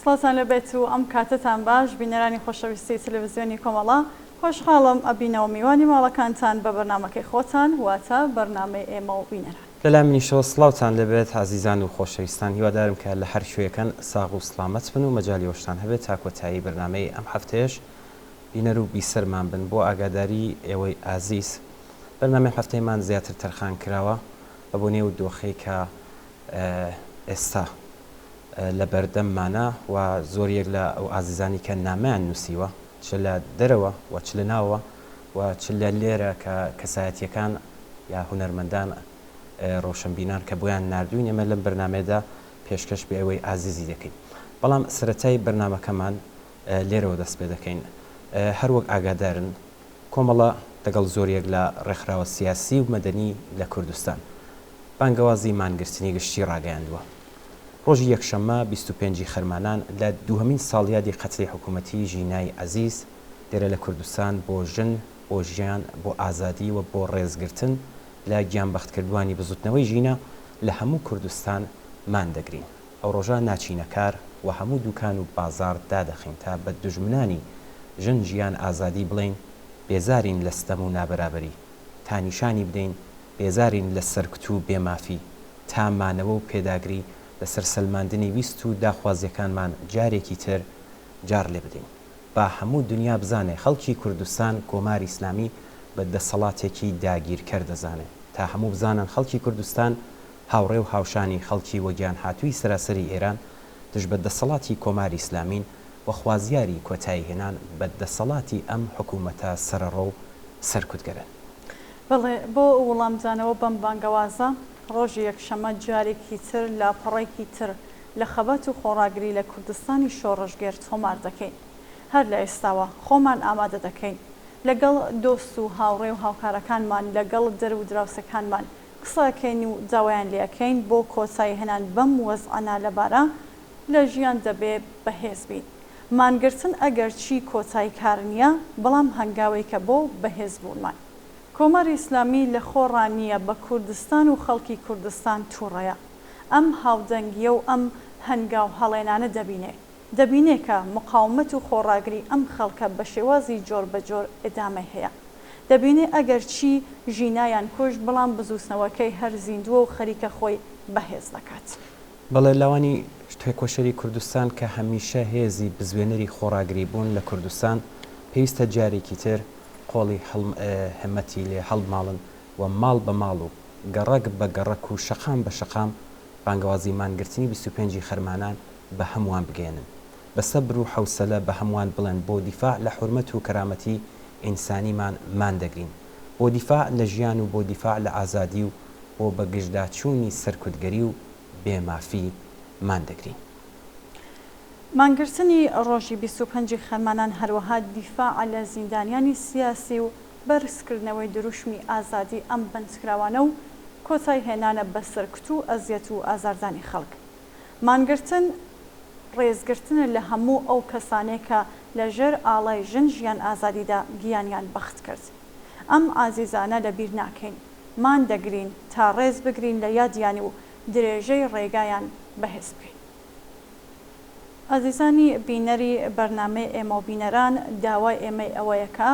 سڵاتان لەبێت و ئەم کاتتان باش بینەرانی خۆشەویستی تەلەڤیزیۆنی کۆمەڵا خۆشحاڵم ئەبینەوە میوانی ماڵەکانتان بە بەرنامەکەی خۆتان واتە بەرنامەی ئێمە و بینەران. لەلا منیشەوە سڵاوتان لەبێت عزیزان و خۆشەویستان، هیوادارم کە لە هەر شوێکەن ساغ و سڵامەت بن و مەجالیۆشتان هەبێت تا کۆتایی بەرنامەی ئەم هەفتەیەش بینەر و بیسەرمان بن بۆ ئاگاداری ئێوەی ئازیز. بەرنامەی هەفتەیەمان زیاتر تەرخان کراوە بە بۆ نێو دۆخەی کە ئێستا لە بەردەممانە و زۆریەک لە ئەو ئازیزانی کە نامەیان نووسیوە چ لە دەرەوە و چ لە ناوە و چ لە لێرە کە کەسایەتیەکان یا هونەرمەندان ڕۆشنبینان کە بۆیان نردوین ئێمە لەم بەرنامەیەدا پێشکەش بە ئەوەی ئازیزی دەکەین. بەڵام سەرەتای بەرنامەکەمان لێرەوە دەست پێ دەکەین. هەروەک ئاگادارن کۆمەڵە لەگەڵ زۆریەک لە ڕێکخراوە سیاسی و مەدەنی لە کوردستان بانگەوازی مانگرتنی گشتی ڕاگەیاندووە. ڕۆژی یەکشەممە 25 خەرمانان لە دووهەمین ساڵیادی قەتڵی حکوومەتی ژینای عەزیز دێرە لە کوردستان بۆ ژن، بۆ ژیان، بۆ ئازادی و بۆ ڕێزگرتن لە گیانبەختکردوانی بزوتنەوەی ژینە لە هەموو کوردستان مان دەگرین. ئەو ڕۆژە ناچینە کار و هەموو دوکان و بازار دادەخین تا بە دوژمنانی ژن ژیان ئازادی بڵین بێزارین لە ستەم و نابەرابەری، تا نیشانی بدەین بێزارین لە سەرکوت و بێمافی، تا مانەوە و پێداگری لەسەر سەلماندنی ویست و داخوازیەکانمان جارێکی تر جار لێ بدەین. با هەموو دنیا بزانێ خەڵکی کوردستان کۆماری ئیسلامی بە دەسەڵاتێکی داگیرکەر دەزانێت، تا هەموو بزانن خەڵکی کوردستان هاوڕێ و هاوشانی خەڵکی وەگیان هاتووی سەراسەری ئێران دژ بە دەسەڵاتی کۆماری ئیسلامین و خوازیاری کۆتایی هێنان بە دەسەڵاتی ئەم حکوومەتە سەرەڕۆ و سەرکوتگەرن. بەڵێ بۆ وەڵامدانەوە بەم بانگەوازە ڕۆژی یەکشەمە جارێکی تر لە پەڕێکی تر لە خەبەت و خۆڕاگری لە کوردستانی شۆڕژگەر تۆمار دەکەین. هەر لە ئێستاوە خۆمان ئامادە دەکەین لەگەڵ دۆست و هاوڕێ و هاوکارەکانمان لەگەڵ دەر و دراوسەکانمان قسەکەین و داوایان لێەکەین بۆ کۆتایی هێنان بەم وەزعانە لەبارە لە ژیان دەبێ بەهێز بین. مانگرتن ئەگەر چی کۆتایی کار نییە، بەڵام هەنگاوێکە بۆ بەهێز بوونمان. کۆماری ئیسلامی لە خۆڕانیە بە کوردستان و خەڵکی کوردستان تووڕەیە. ئەم هاودەنگیە و ئەم هەنگاو هەڵێنانە دەبینێ کە مقاومەت و خۆڕاگری ئەم خەڵکە بە شێوازی جۆر بە جۆر ئێدامە هەیە. دەبینێ ئەگەر چی ژینایان کوشت، بەڵام بزووسنەوەکەی هەر زیندووە و خەریکە خۆی بەهێز دەکات. بەڵێ لاوانی توێکۆشەری کوردستان کە هەمیشە هێزی بزوێنەری خۆڕاگری بوون لە کوردستان پێویستە جارێکی تر قۆڵی هەمەتی لێ هەڵماڵن و ماڵ بە ماڵ و گەڕک بە گەڕک و شەقام بە شەقام بانگەوازی مانگرتنی 25 خەرمانان بە هەمووان بگێنن، بە سەبر و حوسەلە بە هەمووان بڵێن بۆ دیفاع لە حورمەت و کەرامەتی ئینسانیمان مان دەگرین، بۆ دیفاع لە ژیان و بۆ دیفاع لە ئازادی و بۆ بە گشتداچوونی سەرکوتگەری و بێمافی مان دەگرین. مانگرتنی ڕۆژی 25 خەرمانان هەروەها دیفاع لە زیندانیانی سیاسی و بەرزکردنەوەی دروشمی ئازادی ئەم بەندکراوانە و کۆتایی هێنانە بە سەرکوت و ئەزیەت و ئازاردانی خەڵک. مانگرتن ڕێزگرتنە لە هەموو ئەو کەسانێک کە لەژێر ئاڵای ژن ژیان ئازادیدا گیانیان بەخت کرد. ئەم ئازیزانە لەبیر ناکەین، مان دەگرین تا ڕێز بگرین لە یادیانی و درێژەی ڕێگایان بەهێز بکەین. ئازیزانی بینەری بەرنامەی ئێمە و بینەران، داوای ئێمەی ئەوەیەکە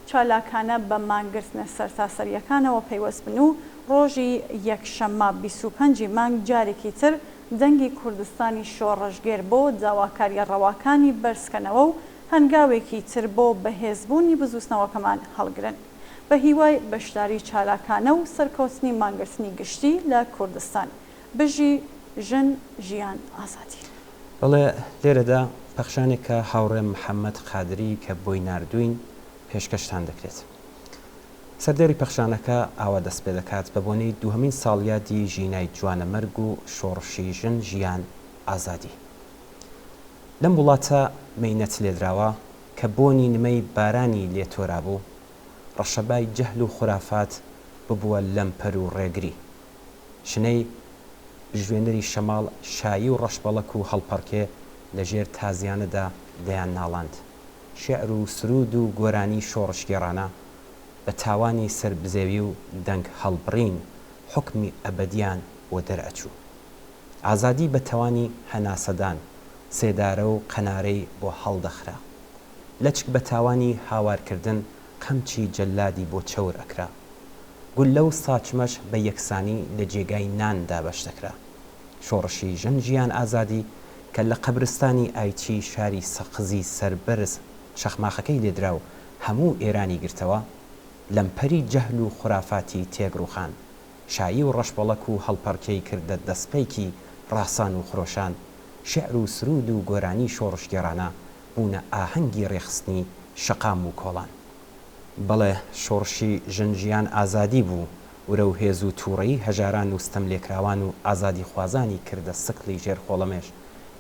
چالاکانە بە مانگرتنە سەرتاسەریەکانەوە پەیوەست بن و ڕۆژی یەکشەممە 25 مانگ جارێکی تر دەنگی کوردستانی شۆڕژگێر بۆ داواکاریە ڕەواکانی بەرزکەنەوە و هەنگاوێکی تر بۆ بەهێزبوونی بزووسنەوەکەمان هەڵگرن بە هیوای بەشداری چالاکانە و سەرکەوتنی مانگرتنی گشتی لە کوردستان بژی ژن ژیان ئازادی. بەڵێ لێرەدا پەخشانێک کە هاوڕێ محەممەد قادری کە بۆی نردوین پێشکەشتان دەکرێت. سەردێری پەخشانەکە ئاوا دەست پێ دەکات بە بۆنەی دووهەمین ساڵیادی ژینای جوانەمەرگ و شۆڕشی ژن ژیان ئازادی. لەم وڵاتە مەینەت لێدراوە کە بۆنی نمەی بارانی لێتۆرا بوو، ڕەشەبای جەهل و خورافات ببووە لەمپەر و ڕێگری. شنەی ژوێنەری شەماڵ شایی و ڕەشبەڵەک و هەڵپەڕکێ لەژێر تازیانەدا دەیان ناڵاند. شێعر و سرود و گۆرانی شۆڕشگێڕانە بە تاوانی سربزێوی و دەنگ هەڵبڕین حکمی ئەبەدیان بۆ دەرئەچوو. ئازادی بە تەوانی هەناسەدان سێدارە و قەنارەی بۆ هەڵدەخرا لەچک بە تاوانی هاوارکردن قەمچی جەلادی بۆ چەور ئەکرا گول لەو ساچمەش بە یەکسانی لە جێگای ناندا بەش دەکرا شۆڕشی ژن ژیان ئازادی کە لە قەبرستانی ئایچی شاری سەقزی سەربەرز شەخماخەکەی لێدرا و هەموو ئێرانی گرتەوە لەمپەری جەهل و خورافاتی تێگڕوخان شایی و ڕەشبەڵەک و هەڵپەڕکەی کردە دەستپەیکی ڕاسان و خرۆشان شعر و سرود و گۆرانی شۆڕشگێڕانە بوونە ئاهەنگی ڕێخستنی شەقام و کۆڵان بەڵێ شۆڕشی ژنجیان ئازادی بوو ورە و هێز و تووڕەی هەژاران و ستەم لێکراوان و ئازادی خوازانی کردە سکڵی ژێر خۆڵەمێش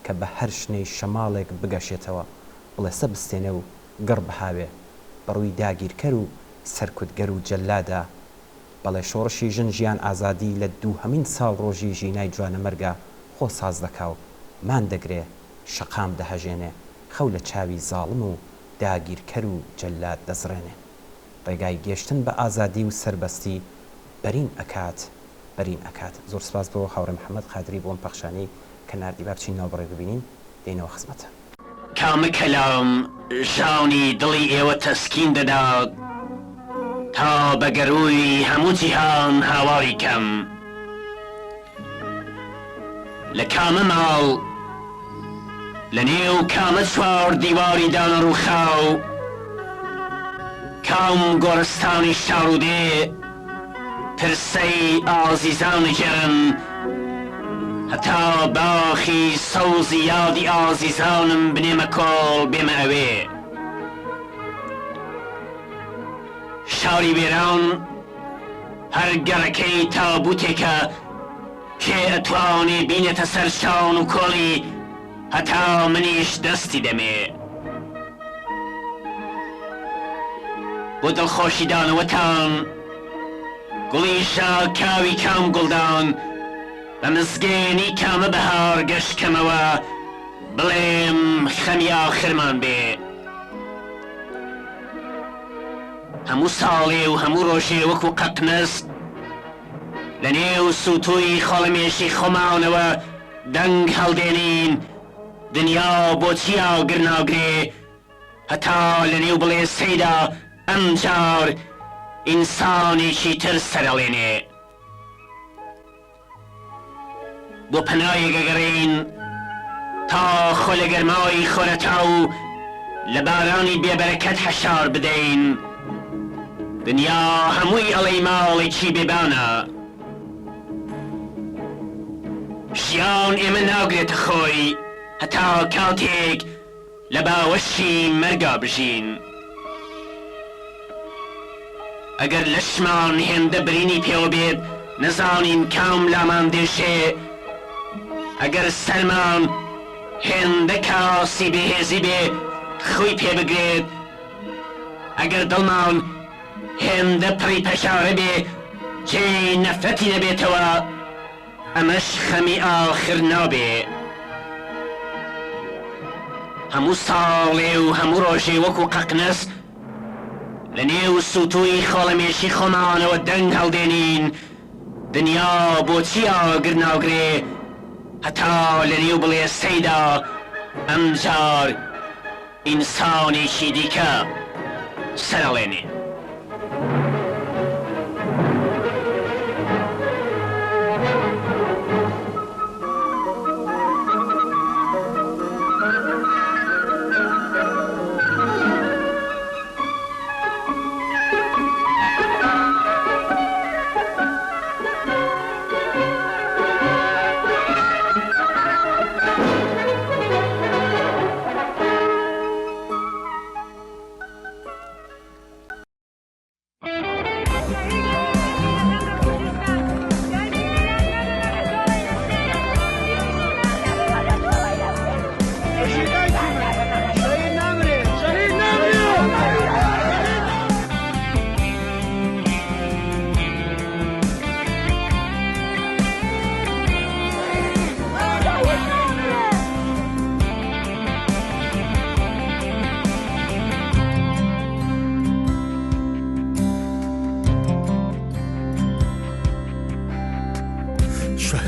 کە بە هەر شنەی شەماڵێک بگەشێتەوە بڵێ سە بستێنە و گەڕ بەهاوێ بەڕووی داگیرکەر و سەرکوتگەر و جەلادا بەڵێ شۆڕشی ژنجیان ئازادی لە دووهەمین ساڵ ڕۆژی ژینای جوانە مەرگە خۆ ساز دەکا و مان دەگرێ شەقام دەهەژێنێ خەو لە چاوی زاڵم و داگیرکەر و جەلاد دەزڕێنێ ڕێگای گەشتن بە ئازادی و سربەستی بەرین ئەکات زۆر سپاس بۆ هاوڕێ محەممەد قادری بۆم پەخشانەی کە ناردیبا بچین ناوبڕێ ببینین دێنەوە خزمەتە کامە کەلام ژاونی دڵی ئێوە تەسکین دەدات تا بەگەرووی هەموو جیهان هاواری کەم لە کامە ماڵ لە نێو کامە چوار دیواری دانە ڕووخاو کام گۆرستانی شارودێ پرسەی ئازیزانی گەرن هەتا باخی سەوزی یادی ئازیزانم بنێمە کۆڵ بێمە ئەوێ شاری وێران هەر گەڕەکەی تابوتێکە کێ ئەتوانێ بینێتە سەر شان و کۆڵی هەتا منیش دەستی دەمێ بۆ دڵخۆشی دانەوەتان گوڵیشە کاوی کام گوڵدان بە مزگەێنی کامە بەهار گەشتکەمەوە بڵێم خەمی ئاخرمان بێ هەموو ساڵێ و هەموو ڕۆژێ وەکو قەقنست لە نێو سووتووی خۆڵەمێشی خۆماونەوە دەنگ هەڵدێنین دنیا بۆچیا گرناگرێ هەتا لە نێو بڵێ سەیدا ئەمجار ئینسانێکی تر سەرەڵێنێ بۆ پەنایەک ئەگەڕێین تا خۆ لە گەرمای خۆرەتا و لە بارانی بێبەرەکەت هەشار بدەین دنیا هەمووی ئەڵەی ماڵێکی بێبانە ژیان ئێمە ناگرێتە خۆی هەتا کاتێک لە باوەشی مەرگا بژین ئەگەر لەشمان هێندە برینی پێوە بێت نەزانین کام لامان دێشێ ئەگەر سەرمان هێندە کاسی بێهێزی بێ خوی پێ بگرێت ئەگەر دڵمان هێندە پڕی پەشارە بێ جێی نەفرەتی نەبێتەوە ئەمەش خەمی ئاخر نابێ هەموو ساڵێ و هەموو ڕۆژێ وەکو قەقنەس لە نێو سووتووی خۆڵەمێشی خۆمانەوە دەنگ هەڵدێنین دنیا بۆچیا گرناگرێ هەتا لە نێو بڵێ سەیدا ئەمجار ئینسانێکی دیکە سەرەڵێنێ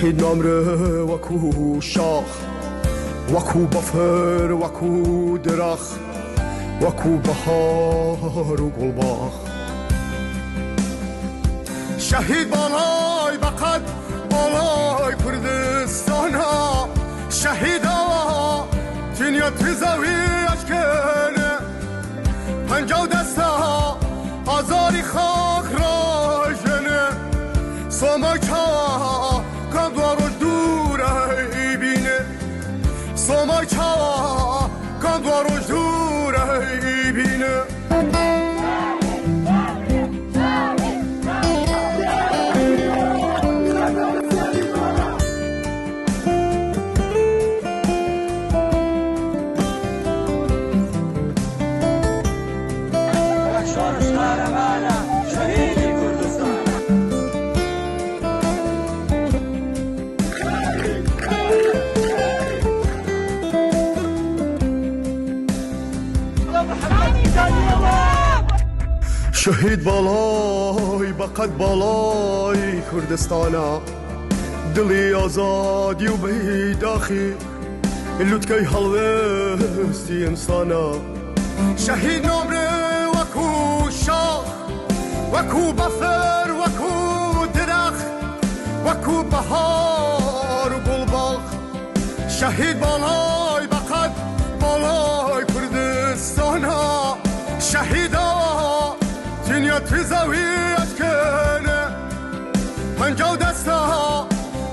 شهید نامره وەکو شاخ وەکوو بەفر وەکوو درەخ وەکوو بەهار و گوڵباخ شەهید باڵای بەقەد باڵای کوردستانە شەهیدەوە تینیەتی زەوی ئەشکێنێ پەنجەو دەستە ئازاری خاک ڕاژێنێ سۆمای چاوە کەم دوا ڕۆژ دوورە ئیبینێ سۆمای چاوە کەم دوا ڕۆژ دوورە ئیبینێ شهید بالای بەقەد بالای کوردستانە دڵی ئازادی و بەیداخی لوتکەی هەڵوێستی ئینسانە شەهید نۆمرێ وەکو شاخ وەکو بەفر وەکو درەخ وەکو بەهار و گوڵباخ شەهید باڵای بەقەد باڵای کوردستانە شەهیدەوە تینیەتی زەوی ئەشکێنێ پەنجەو دەستە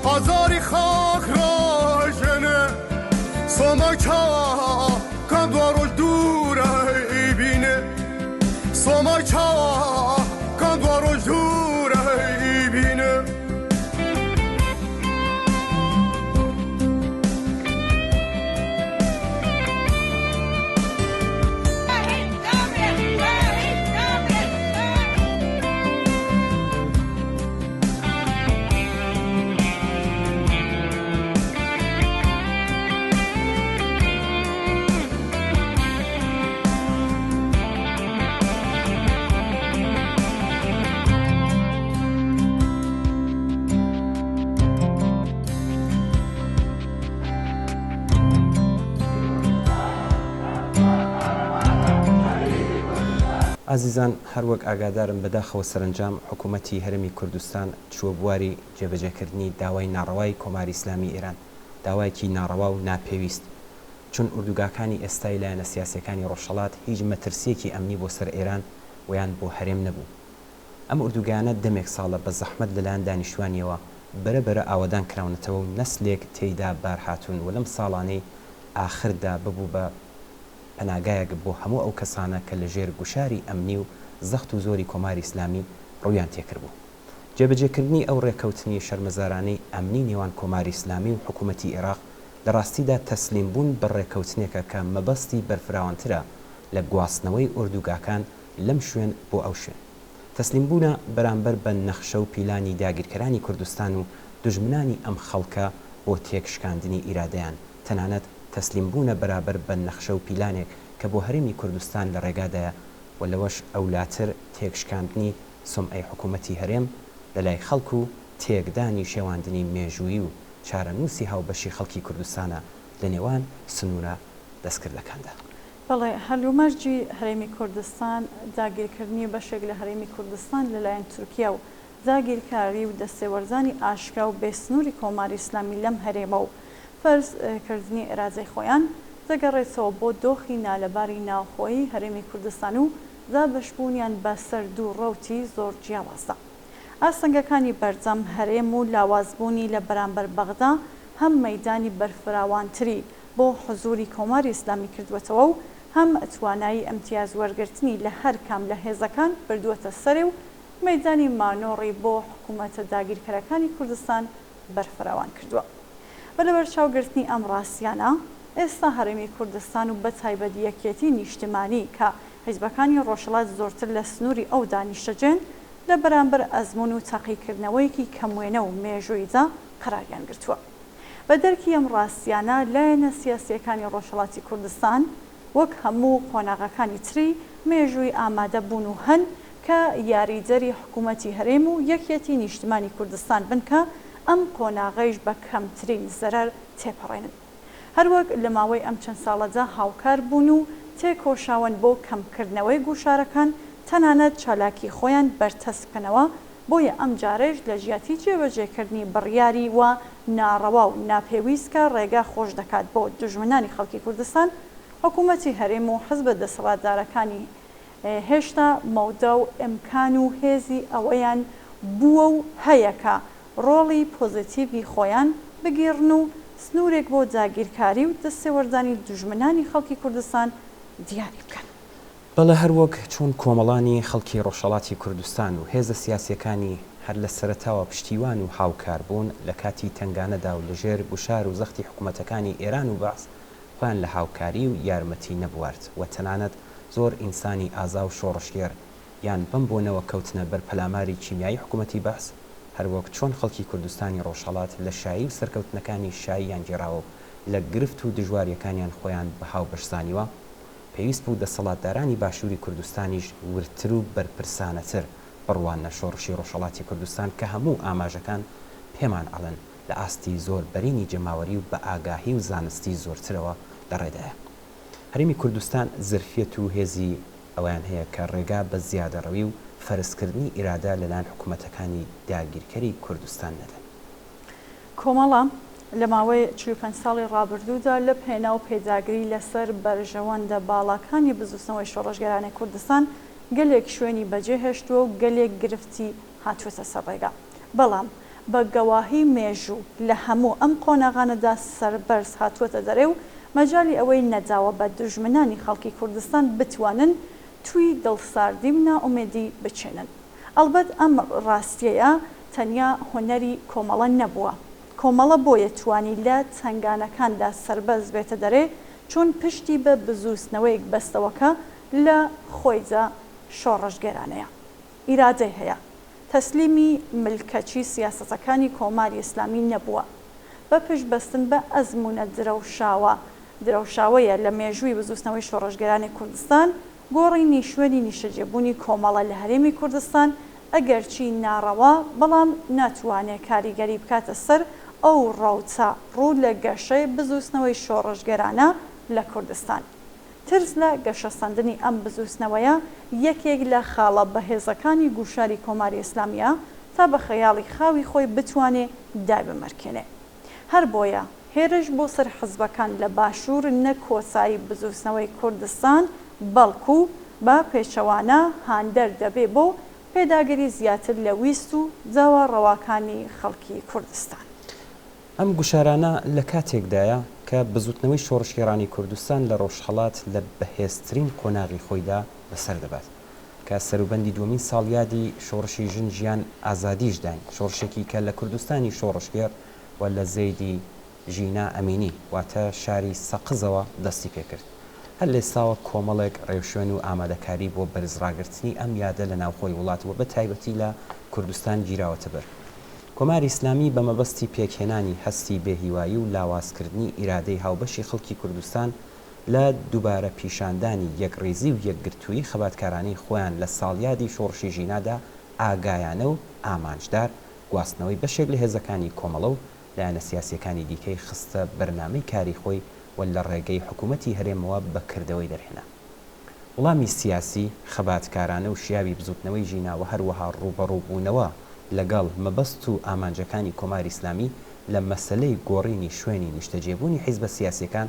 ئازاری خاک ڕاژێنێ سۆمای چاوە کەم دوا ڕۆژ دوورە ئیبینێ سۆمای چاوە کەم دوا ڕۆژ دوورە ئیبینێ ئازیزان هەروەک ئاگادارم بەداخەوە سەرنجام حکوومەتی هەرێمی کوردستان چووە بواری جێبەجێکردنی داوای ناڕەوای کۆماری ئیسلامی ئێران داوایەکی ناڕەوا و ناپێویست چون ئوردوگاکانی ئێستای لایەنە سیاسەکانی ڕۆژهەڵات هیچ مەترسیەکی ئەمنی بۆ سەر ئێران ویان بۆ هەرێم نەبوو ئەم ئوردوگانە دەمێک ساڵە بە زەحمەت لەلایەن دانیشتوانیەوە بەرەبەرە ئاوەدان کراونەتەوە و نەسلێک تێیدا بارهاتوون و لەم ساڵانەی ئاخردا ببوو بە پەناگایەک بۆ هەموو ئەو کەسانە کە لەژێر گوشاری ئەمنی و زەخت و زۆری کۆماری ئیسلامی ڕوویان تێکرد بوو جێبەجێکردنی ئەو ڕێکەوتنی شەرمەزارانەی ئەمنی نێوان کۆماری ئیسلامی و حکوومەتی عێراق لە ڕاستیدا تەسلیم بوون بە ڕێکەوتنێکە کە مەبەستی بەرفراوانترە لە گواستنەوەی ئوردوگاکان لەم شوێن بۆ ئەو شوێن تەسلیم بوونە بەرامبەر بە نەخشە و پیلانی داگیرکەرانی کوردستان و دژمنانی ئەم خەڵکە بۆ تێکشکاندنی ئیرادەیان تەنانەت تەسلیم بوونە بەرابەر بە نەخشە و پیلانێک کە بۆ هەرێمی کوردستان لە ڕێگادایە و لەوەش ئەولاتر تێکشکاندنی سومعەی حکوومەتی هەرێم لەلای خەڵک و تێکدانی شێواندنی مێژووی و چارەنووسی هاوبەشی خەڵکی کوردستانە لە نێوان سنوورە دەستکردەکاندا. بەڵێ هەلومەرجی هەرێمی کوردستان داگیرکردنی بەشێک لە هەرێمی کوردستان لەلایەن تورکیا و داگیرکاری و دەستێوەرزانی ئاشکرا و بێسنووری کۆماری ئیسلامی لەم هەرێمە و فەرزکردنی ئێرازەی خۆیان دەگەڕێتەوە بۆ دۆخی نالەباری ناوخۆیی هەرێمی کوردستان و دابەشبوونیان بە سەر دوو ڕەوتی زۆر جیاوازدا. ئاسەنگەکانی بەرجەم هەرێم و لاوازبوونی لە بەرامبەر بەغدا هەم مەیدانی بەرفراوانتری بۆ حزوری کۆماری ئیسلامی کردوێتەوە و هەم توانایی ئەمتیاز وەرگرتنی لە هەر کام لە هێزەکان بردووەتە سەرێ و مەیدانی مانۆڕی بۆ حکوومەتە داگیرکەرەکانی کوردستان بەرفراوان کردووە. بەلەبەر چاوگرتنی ئەم ڕاستیانە ئێستا هەرێمی کوردستان و بە تایبەت یەکێتی نیشتمانی کە حیزبەکانی ڕۆژهەڵات زۆرتر لە سنووری ئەو دانیشتەجێن لە بەرامبەر ئەزمون و تەقیکردنەوەیەکی کەموێنە و مێژوویدا قەراریان گرتووە. بە دەرکی ئەم ڕاستیانە لایەنە سیاسیەکانی ڕۆژهەڵاتی کوردستان وەک هەموو قۆناغەکانی تری مێژووی ئامادە بوون و هەن کە یاریدەری حکوومەتی هەرێم و یەکێتی نیشتمانی کوردستان بن کە ئەم قۆناغەیش بە کەمترین زەرەر تێپەڕێنن. هەروەک لە ماوەی ئەم چەند ساڵەدا هاوکار بوون و تێکۆشاون بۆ کەمکردنەوەی گوشارەکان تەنانەت چالاکی خۆیان بەرتەس بکەنەوە بۆیە ئەم جارێش لە ژیاتی جێبەجێکردنی بڕیاری و ناڕەوا و ناپێویستکە ڕێگا خۆش دەکات بۆ دژمنانی خەڵکی کوردستان حکوومەتی هەرێم و حزبە دەسەڵاتدارەکانی هێشتا مەودا و ئیمکان و هێزی ئەوەیان بووە و هەیەکە ڕۆڵی پۆزیتیڤی خۆیان بگیرن و سنوورێک بۆ داگیرکاری و دەستێوەردانی دژمنانی خەڵکی کوردستان دیاری بکەن. بەڵێ هەروەک چۆن کۆمەڵانی خەڵکی ڕۆژهەڵاتی کوردستان و هێزە سیاسیەکانی هەر لە سەرەتاوە پشتیوان و هاوکار بوون لە کاتی تنگانەدا و لەژێر بشار و زەختی حکوومەتەکانی ئێران و بەعس خۆیان لە هاوکاری و یارمەتی نەبوارد و تەنانەت زۆر ئینسانی ئازا و شۆڕشگێر یان بم بۆنەوە کەوتنە بەر پەلاماری کیمیایی حکوومەتی بەعس هەروەک چۆن خەڵکی کوردستانی ڕۆژهەڵات لە شایی و سەرکەوتنەکانی شاییان گێڕاوە لە گرفت و دژواریەکانیان خۆیان بەهاو بەرزانیوە پێویست بوو دەسەڵاتدارانی باشووری کوردستانیش ورتر و بەرپرسانەتر بڕوان لە شۆڕشی ڕۆژهەڵاتی کوردستان کە هەموو ئاماژەکان پێمان ئەڵێن لە ئاستی زۆر بەرینی جەماوەری و بە ئاگاهی و زانستی زۆرترەوە لەڕێدایە. هەرێمی کوردستان زرفیەت و هێزی ئەویان هەیە کە ڕێگا بە زیادەڕەوی و فەرزکردنی ئیرادا لەلایەن حکوومەتەکانی داگیرکەری کوردستان نەدەن. کۆمەڵە لە ماوەی 45 ساڵی ڕابردوودا لە پێنا و پێداگری لەسەر بەرژەوەندە باڵاکانی بزوستنەوەی شۆڕژگەرانی کوردستان گەلێک شوێنی بەجێهێشتووە و گەلێک گرفتی هاتووەتە سەر ڕێگا. بەڵام بە گەواهی مێژوو لە هەموو ئەم قۆناغانەدا سەربەرز هاتووەتە دەرێ و مەجای ئەوەی نەداوە بە دژمنانی خەڵکی کوردستان بتوانن توی دڵساردی و ناومێدی بچێنن. ئەلبەت ئەم ڕاستیەیە تەنیا هۆنەری کۆمەڵە نەبووە. کۆمەڵە بۆیە توانی لە چەنگانەکاندا سەربەز بێتە دەرێ چون پشتی بە بزوستنەوەیەک بەستەوەکە لە خۆیدا شۆڕژگەرانەیە. ئیرادەی هەیە. تەسلیمی ملکەچی سیاسەتەکانی کۆماری ئیسلامی نەبووە. بە پشتبەستن بە ئەزمونە درەوشاوەیە لە مێژووی بزوستنەوەی شۆڕژگەرانی کوردستان گۆڕینی شوێنی نیشتەجێبوونی کۆمەڵە لە هەرێمی کوردستان ئەگەرچی ناڕەوا بەڵام ناتوانێت کاریگەری بکاتە سەر ئەو ڕاوچە ڕوو لە گەشەی بزوستنەوەی شۆڕژگەرانە لە کوردستان. ترس لە گەشەسەندنی ئەم بزوستنەوەیە یەکێک لە خاڵە بەهێزەکانی گوشاری کۆماری ئیسلامیە تا بە خەیاڵی خاوی خۆی بتوانێت دای بمەرکێنێ. هەر بۆیە هێرش بۆ سەر حزبەکان لە باشوور نەکۆسایی بزوستنەوەی کوردستان بەڵکو بە پێچەوانە هاندەر دەبێ بۆ پێداگەری زیاتر لە ویست و جاوا ڕەواکانی خەڵکی کوردستان. ئەم گوشارانە لە کاتێکدایە کە بزوتنەوەی شۆڕشگەرانی کوردستان لە ڕۆژهەڵات لە بەهێزترین قۆناغی خۆیدا بەسەر دەبات کە سەروبەندی دووەمین ساڵیادی شۆڕشی ژن ژیان ئازادیش داین شۆڕشێکی کە لە کوردستانی شۆڕشگەر و لە زەیدی ژینا ئەمینی واتە شاری سەقزەوە دەستی پێکرد. هەر لێستاوە کۆمەڵێک ڕێوشێن و ئامادەکاری بۆ بەرزڕاگررتنی ئەم یادە لە ناوخۆی وڵاتەوە بە تایبەتی لە کوردستان گیراوەتە بەر. کۆماری ئیسلامی بە مەبەستی پێکهێنانی هەستی بێهیوایی و لاوازکردنی ئیرادەی هاوبەشی خەڵکی کوردستان لە دووبارە پیشاندانی یەکڕێزی و یەکگرتووی خەباتکارانی خۆیان لە ساڵیادی شۆڕشی ژینادا ئاگایانە و ئامانجدار گواستنەوەی بەشێک لە هێزەکانی کۆمەڵە و لایەنە سیاسیەکانی دیکەی خستە بەرنامەی کاری خۆی و لە ڕێگەی حکوومەتی هەرێمەوە بەکردەوەی دەرهێنا. وڵامی سیاسی خەباتکارانە و شیاوی بزوتنەوەی ژینا و هەروەها ڕوبەڕووبوونەوە لەگەڵ مەبەست و ئامانجەکانی کۆماری ئیسلامی لە مەسلەی گۆڕینی شوێنی نیشتەجێبوونی حیزبە سیاسیەکان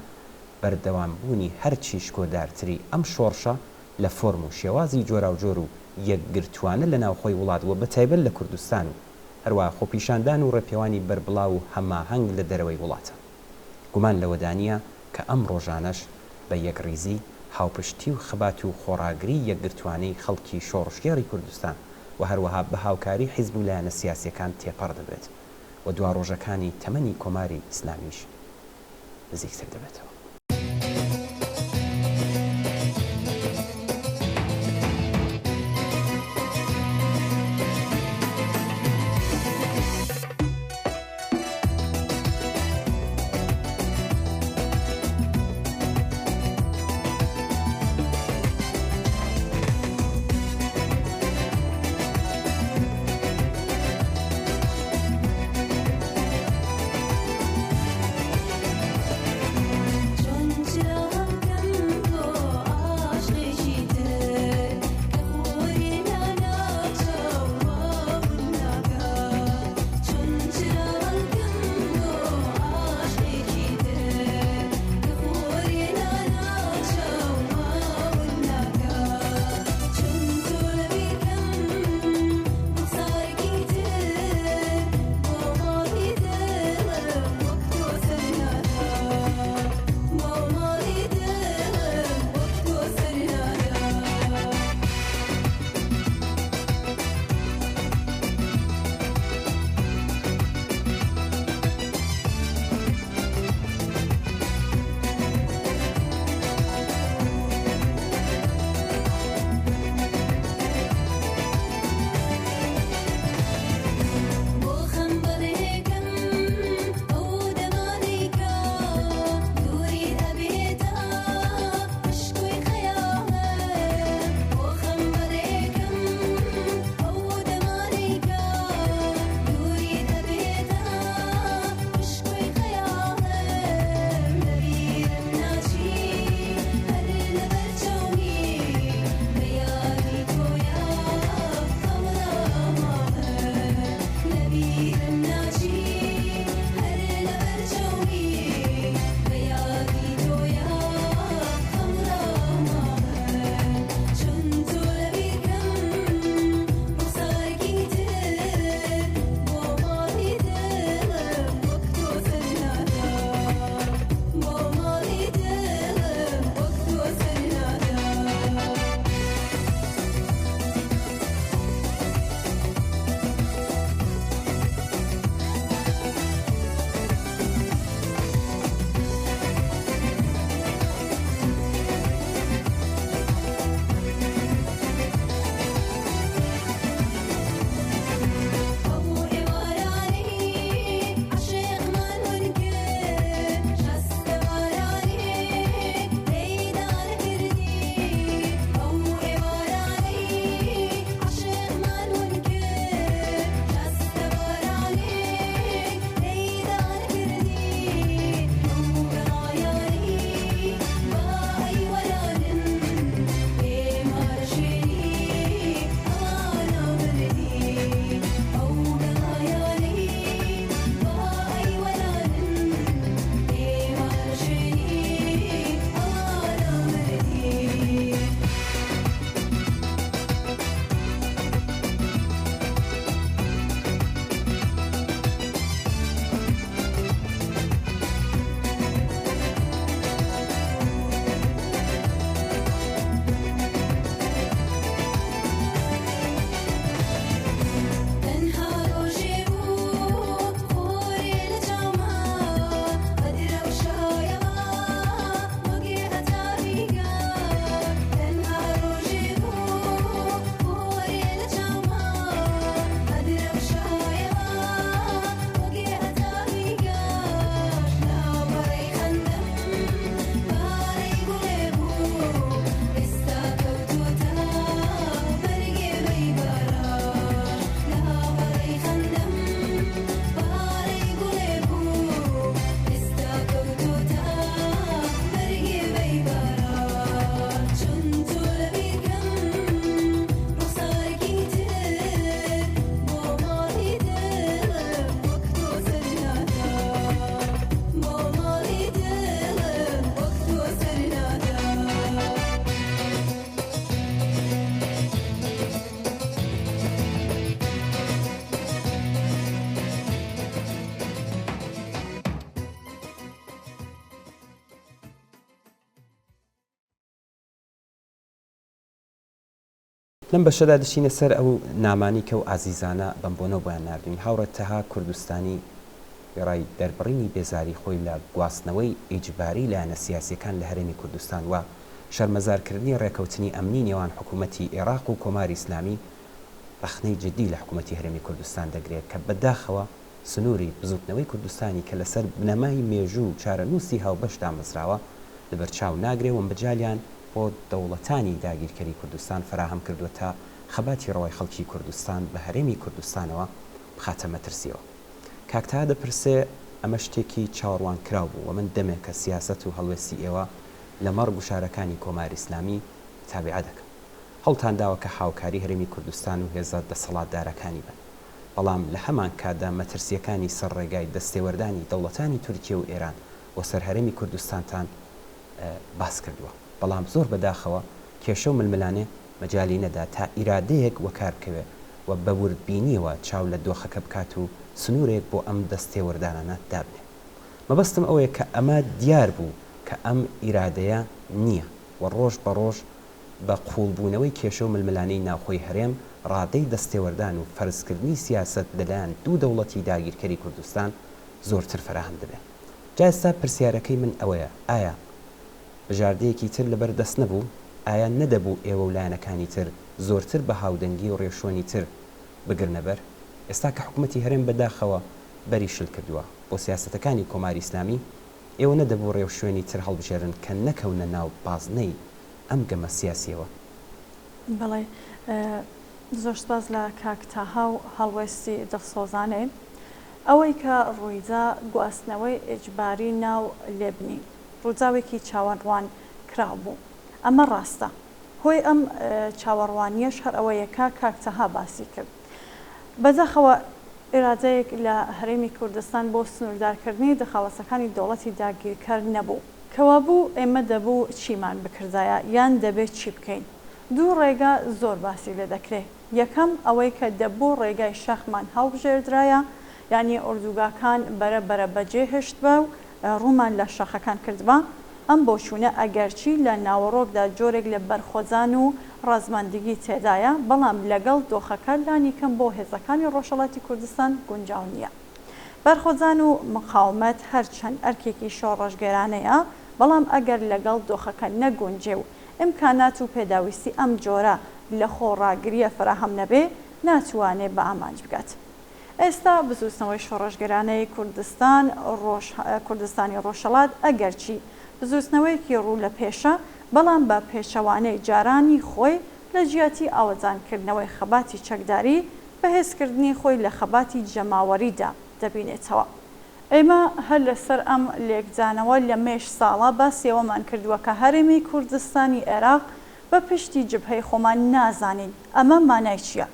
بەردەوامبوونی هەرچی شکۆدارتری ئەم شۆڕشە لە فۆرم و شێوازی جۆراوجۆر و یەکگرتوانە لە ناوخۆی وڵاتەوە بەتایبەت لە کوردستان و هەروە خۆپیشاندان و ڕێپێوانی بەربڵاو و هەماهەنگ لە دەرەوەی وڵاتە. گومان لەوەدانە کە ئەم ڕۆژانەش بە یەکڕیزی هاوپشتی و خەبات و خۆڕاگری یەکگرتوانەی خەڵکی شۆڕشگێڕی کوردستان و هەروەها بە هاوکاری حیزب و لایەنە سیاسیەکان تێپەڕ دەبێت و دوا ڕۆژەکانی تەمەنی کۆماری ئیسلامیش نزیکتر دەبێتەوە. لەم بەشەدا دەچینە سەر ئەو نامانی کە و ئازیزانە بەم بۆنەوە بۆیان نردین هاوڕێتەها کوردستانی گەڕای دەربڕینی بێزاری خۆی لە گواستنەوەی ئیجباری لایەنە سیاسیەکان لە هەرێمی کوردستان و شەرمەزارکردنی ڕێکەوتنی ئەمنی نێوان حکوومەتی عێراق و کۆماری ئیسلامی ڕخنەی جدی لە حکوومەتی هەرێمی کوردستان دەگرێت کە بەداخەوە سنووری بزوتنەوەی کوردستانی کە لەسەر بنەمای مێژوو و چارەنووسی هاوبەشدا مەزراوە لەبەرچاو ناگرێ و بەجالیان بۆ دەوڵەتانی داگیرکەری کوردستان فراهم کردووە تا خەباتی ڕەوای خەڵکی کوردستان بە هەرێمی کوردستانەوە بخاتە مەترسیەوە. کاکتا دەپرسێ ئەمە شتێکی چاوەڕوان کراو بوو و من دەمێک کە سیاست و هەڵوێستی ئێوە لە مەڕ گوشارەکانی کۆماری ئیسلامی تابعە دەکەم. هەڵتان داوە کە هاوکاری هەرێمی کوردستان و هێزە دەسەڵاتدارەکانی بن. بەڵام لە هەمان کاتدا مەترسیەکانی سەرڕێگای دەستێوەردانی دەوڵەتانی تورکیە و ئێران بۆ سەر هەرێمی کوردستانتان باس کردووە. بەڵام زۆر بەداخەوە کێشە و ململانێ مەجای نەدا تا ئیرادەیەک وەکارکەوێ و بە وردبینیەوە چاو لە دۆخەکە بکات و سنوورێک بۆ ئەم دەستێوەردانانە دابنێ. مەبەستم ئەوەیە کە ئەمە دیار بوو کە ئەم ئیرادەیە نییە و ڕۆژ بە ڕۆژ بە قوڵبوونەوەی کێشە و ململانەی ناوخۆی هەرێم ڕادەی دەستێوەردان و فەرزکردنی سیاست لەلایەن دوو دەوڵەتی داگیرکەری کوردستان زۆرتر فراهم دەبێت. جا ئێستا پرسیارەکەی من ئەوەیە ئایا بژاردەیەکی تر لەبەر دەست نەبوو؟ ئایا نەدەبوو ئێوە و لایەنەکانی تر زۆرتر بە هاودەنگی و ڕێشۆنی تر بگرنەبەر؟ ئێستا کە حکوومەتی هەرێم بەداخەوە بەری شل کردووە بۆ سیاسەتەکانی کۆماری ئیسلامی ئێوە نەدەبوو ڕێوشێنی تر هەڵبژێرن کە نەکەونە ناو بازنەی ئەم گەمە سیاسیەوە. بەڵێ زۆر سپاس لە کاکتاها و هەڵوێستی دڵسۆزانێ ئەوەی کە ڕوویدا گواستنەوەی ئیجباری ناو لێبنی ڕووداوێکی چاوەڕوان کراو بوو. ئەمە ڕاستە. هۆی ئەم چاوەڕوانیەش هەر ئەوەیەکە کاکتەها باسی کرد. بەداخەوە ئێرادەیەک لە هەرێمی کوردستان بۆ سنووردارکردنی دەخەڵەتەکانی دەوڵەتی داگیرکەر نەبوو. کەوا بوو ئێمە دەبوو چیمان بکردایە یان دەبێت چی بکەین. دوو ڕێگا زۆر باسی لێ دەکرێت. یەکەم ئەوەی کە دەبوو ڕێگای شەخمان هەڵبژێردرایە یعنی ئوردوگاکان بەرە بەجێهێشت بە و ڕوومان لە شەخەکان کردبە. ئەم بۆچوونە ئەگەرچی لە ناوەڕۆکدا جۆرێک لە بەرخۆزان و ڕازماندگی تێدایە بەڵام لەگەڵ دۆخەکە لانی کەم بۆ هێزەکانی ڕۆژهەڵاتی کوردستان گونجاو نییە. بەرخۆزان و مقاومەت هەرچەند ئەرکێکی شۆڕەشگەرانەیە بەڵام ئەگەر لەگەڵ دۆخەکە نەگونجێ و ئیمکانات و پێداویستی ئەم جۆرە لە خۆڕاگریە فراهەم نەبێ ناتوانێت بە ئامانج بکات. ئێستا بزوستنەوەی شۆڕەشگەرانەی کوردستانی ڕۆژهەڵات ئەگەرچی بزوستنەوەیەکی ڕوو لە پێشە بەڵام بە پێشەوانەی جارانی خۆی لە جیاتی ئاوەزانکردنەوەی خەباتی چەکداری بەهێزکردنی خۆی لە خەباتی جەماوەریدا دەبینێتەوە. ئێمە هەر لەسەر ئەم لێکجانەوە لە مێش ساڵە باسیەوەمان کردووە کە هەرێمی کوردستانی عێراق بە پشتی جبهەی خۆمان نازانین. ئەمە مانای چییە؟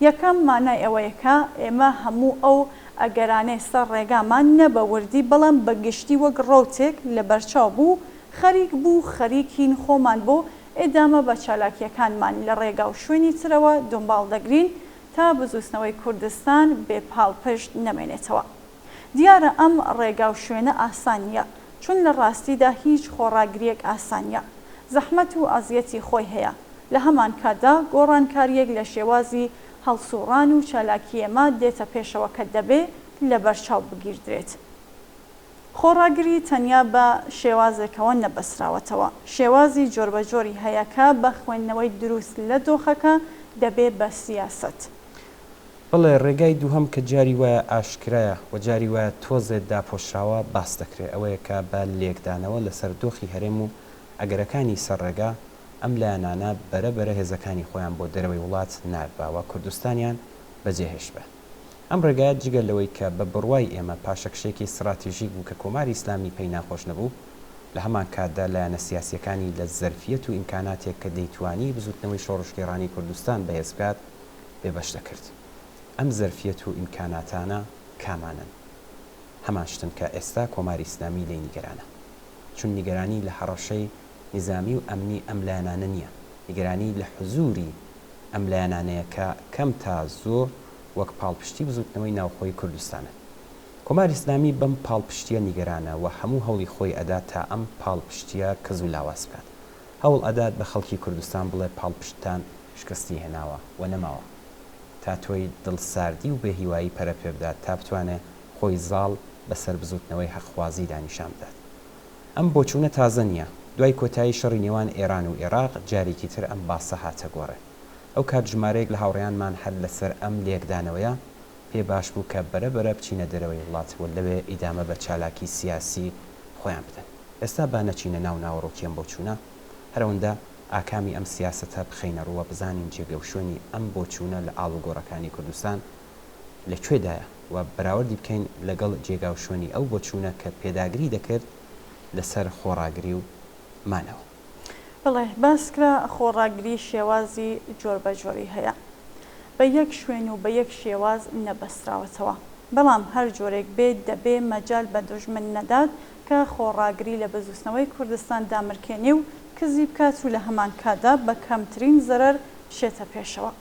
یەکەم مانای ئەوەیەکە ئێمە هەموو ئەو ئەگەرانەی سەر ڕێگامان نەبەوردی بەڵام بەگشتی وەک ڕۆتێک لە بەرچاو بوو خەریک بوو خەریکین خۆمان بۆ ئێدامە بە چالاکیەکانمان لە ڕێگا و شوێنی ترەوە دنبال دەگرین تا بزوستنەوەی کوردستان بێ پاڵپشت نەمێنێتەوە. دیارە ئەم ڕێگا و شوێنە ئاسانیە چون لە ڕاستیدا هیچ خۆڕاگریەک ئاسانیە. زەحمەت و ئازیەتی خۆی هەیە. لە هەمان کاتدا گۆڕانکاریەک لە شێوازی هەڵسوڕان و چالاکی ئێمە دێتە پێشەوە کە دەبێ لە بەرچاو بگیردرێت. خۆڕاگری تەنیا بە شێوازێکەوە نەبەسراوەتەوە. شێوازی جۆربەجۆری هەیەکە بە خوێندنەوەی دروست لە دۆخەکە دەبێ بە سیاست. بەڵێ ڕێگای دووهەم کە جاری وایە ئاشکرایە و جاری وایە تۆزێت داپۆشراوە باس دەکرێت ئەوەیەکە بە لێکدانەوە لەسەر دۆخی هەرێم و ئەگەرەکانی سەرڕێگا ئەم لایەنانە بەرەبەرە هێزەکانی خۆیان بۆ دەرەوەی وڵات نارباوە کوردستانیان بەجێهێش بە. ئەم ڕێگایە جگەر لەوەی کە بە بڕوای ئێمە پاشەکشێکی استراتیژیک بوو کە کۆماری ئیسلامی پێی ناخۆش نەبوو لە هەمان کاتدا لایەنە سیاسیەکانی لە زەرفیەت و ئیمکاناتێک کە دەیتوانی بزوتنەوەی شۆڕشگێڕانی کوردستان بەهێز بکات بێبەش دەکرد. ئەم زەرفیەت و ئیمکاناتانە کامانن؟ هەمان شتن کە ئێستا کۆماری ئیسلامی لێی نیگەرانە. چون نیگەرانی لە هەڕەشەی نظامی و ئەمنی ئەم لایەنانە نییە. نیگەرانی لە حزوری ئەم لایەنانەیە کە کەم تا زۆر وەک پاڵپشتی بزوتنەوەی ناوخۆی کوردستانە. کۆماری ئیسلامی بەم پاڵپشتیە نیگەرانە و هەموو هەوڵی خۆی ئەدا تا ئەم پاڵپشتیە کەز و لاواز بکات. هەوڵ ئەدات بە خەڵکی کوردستان بڵێ پاڵپشتان شکستی هێناوە و نەماوە تا تۆی دڵساردی و بێهیوایی پەرە پێ بدات تا بتوانێت خۆی زاڵ بەسەر بزوتنەوەی حەقخوازی دانیشان بدات. ئەم بۆچوونە تازە نییە. دوای کۆتایی شەڕی نێوان ئێران و عێراق جارێکی تر ئەم باسە هاتە گۆڕێ. ئەو کاتژمارەیەک لە هاوڕێیانمان هەر لەسەر ئەم لێکدانەوەیە پێ باش بوو کە بەرەبەرە بچینە دەرەوەی وڵاتەوە لەوێ ئیدامە بە چالاکی سیاسی خۆیان بدەن. ئێستا با نەچینە ناو ناوەڕۆکیەم بۆچوونە هەرەوەندە ئاکامی ئەم سیاسەتە بخەینە ڕووە بزانین جێگەوشۆنی ئەم بۆچوونە لە ئاڵوگۆڕەکانی کوردستان لەکوێدایە و بەراوردی بکەین لەگەڵ جێگاوشۆنی ئەو بۆچوونە کە پێداگری دەکرد لەسەر خۆڕاگری و مانەوە. بڵێ باسکرا خۆڕاگری شێوازی جۆر بە جۆری هەیە بە یەک شوێن و بە یەک شێواز نەبەستراوەتەوە بەڵام هەر جۆرێک بێت دەبێ مەجال بە دوژمن نەدات کە خۆڕاگری لە بەزوستنەوەی کوردستان دامرکێنی و کزی بکات و لە هەمان کادا بە کەمترین زەرەر بشێتە پێشەوە.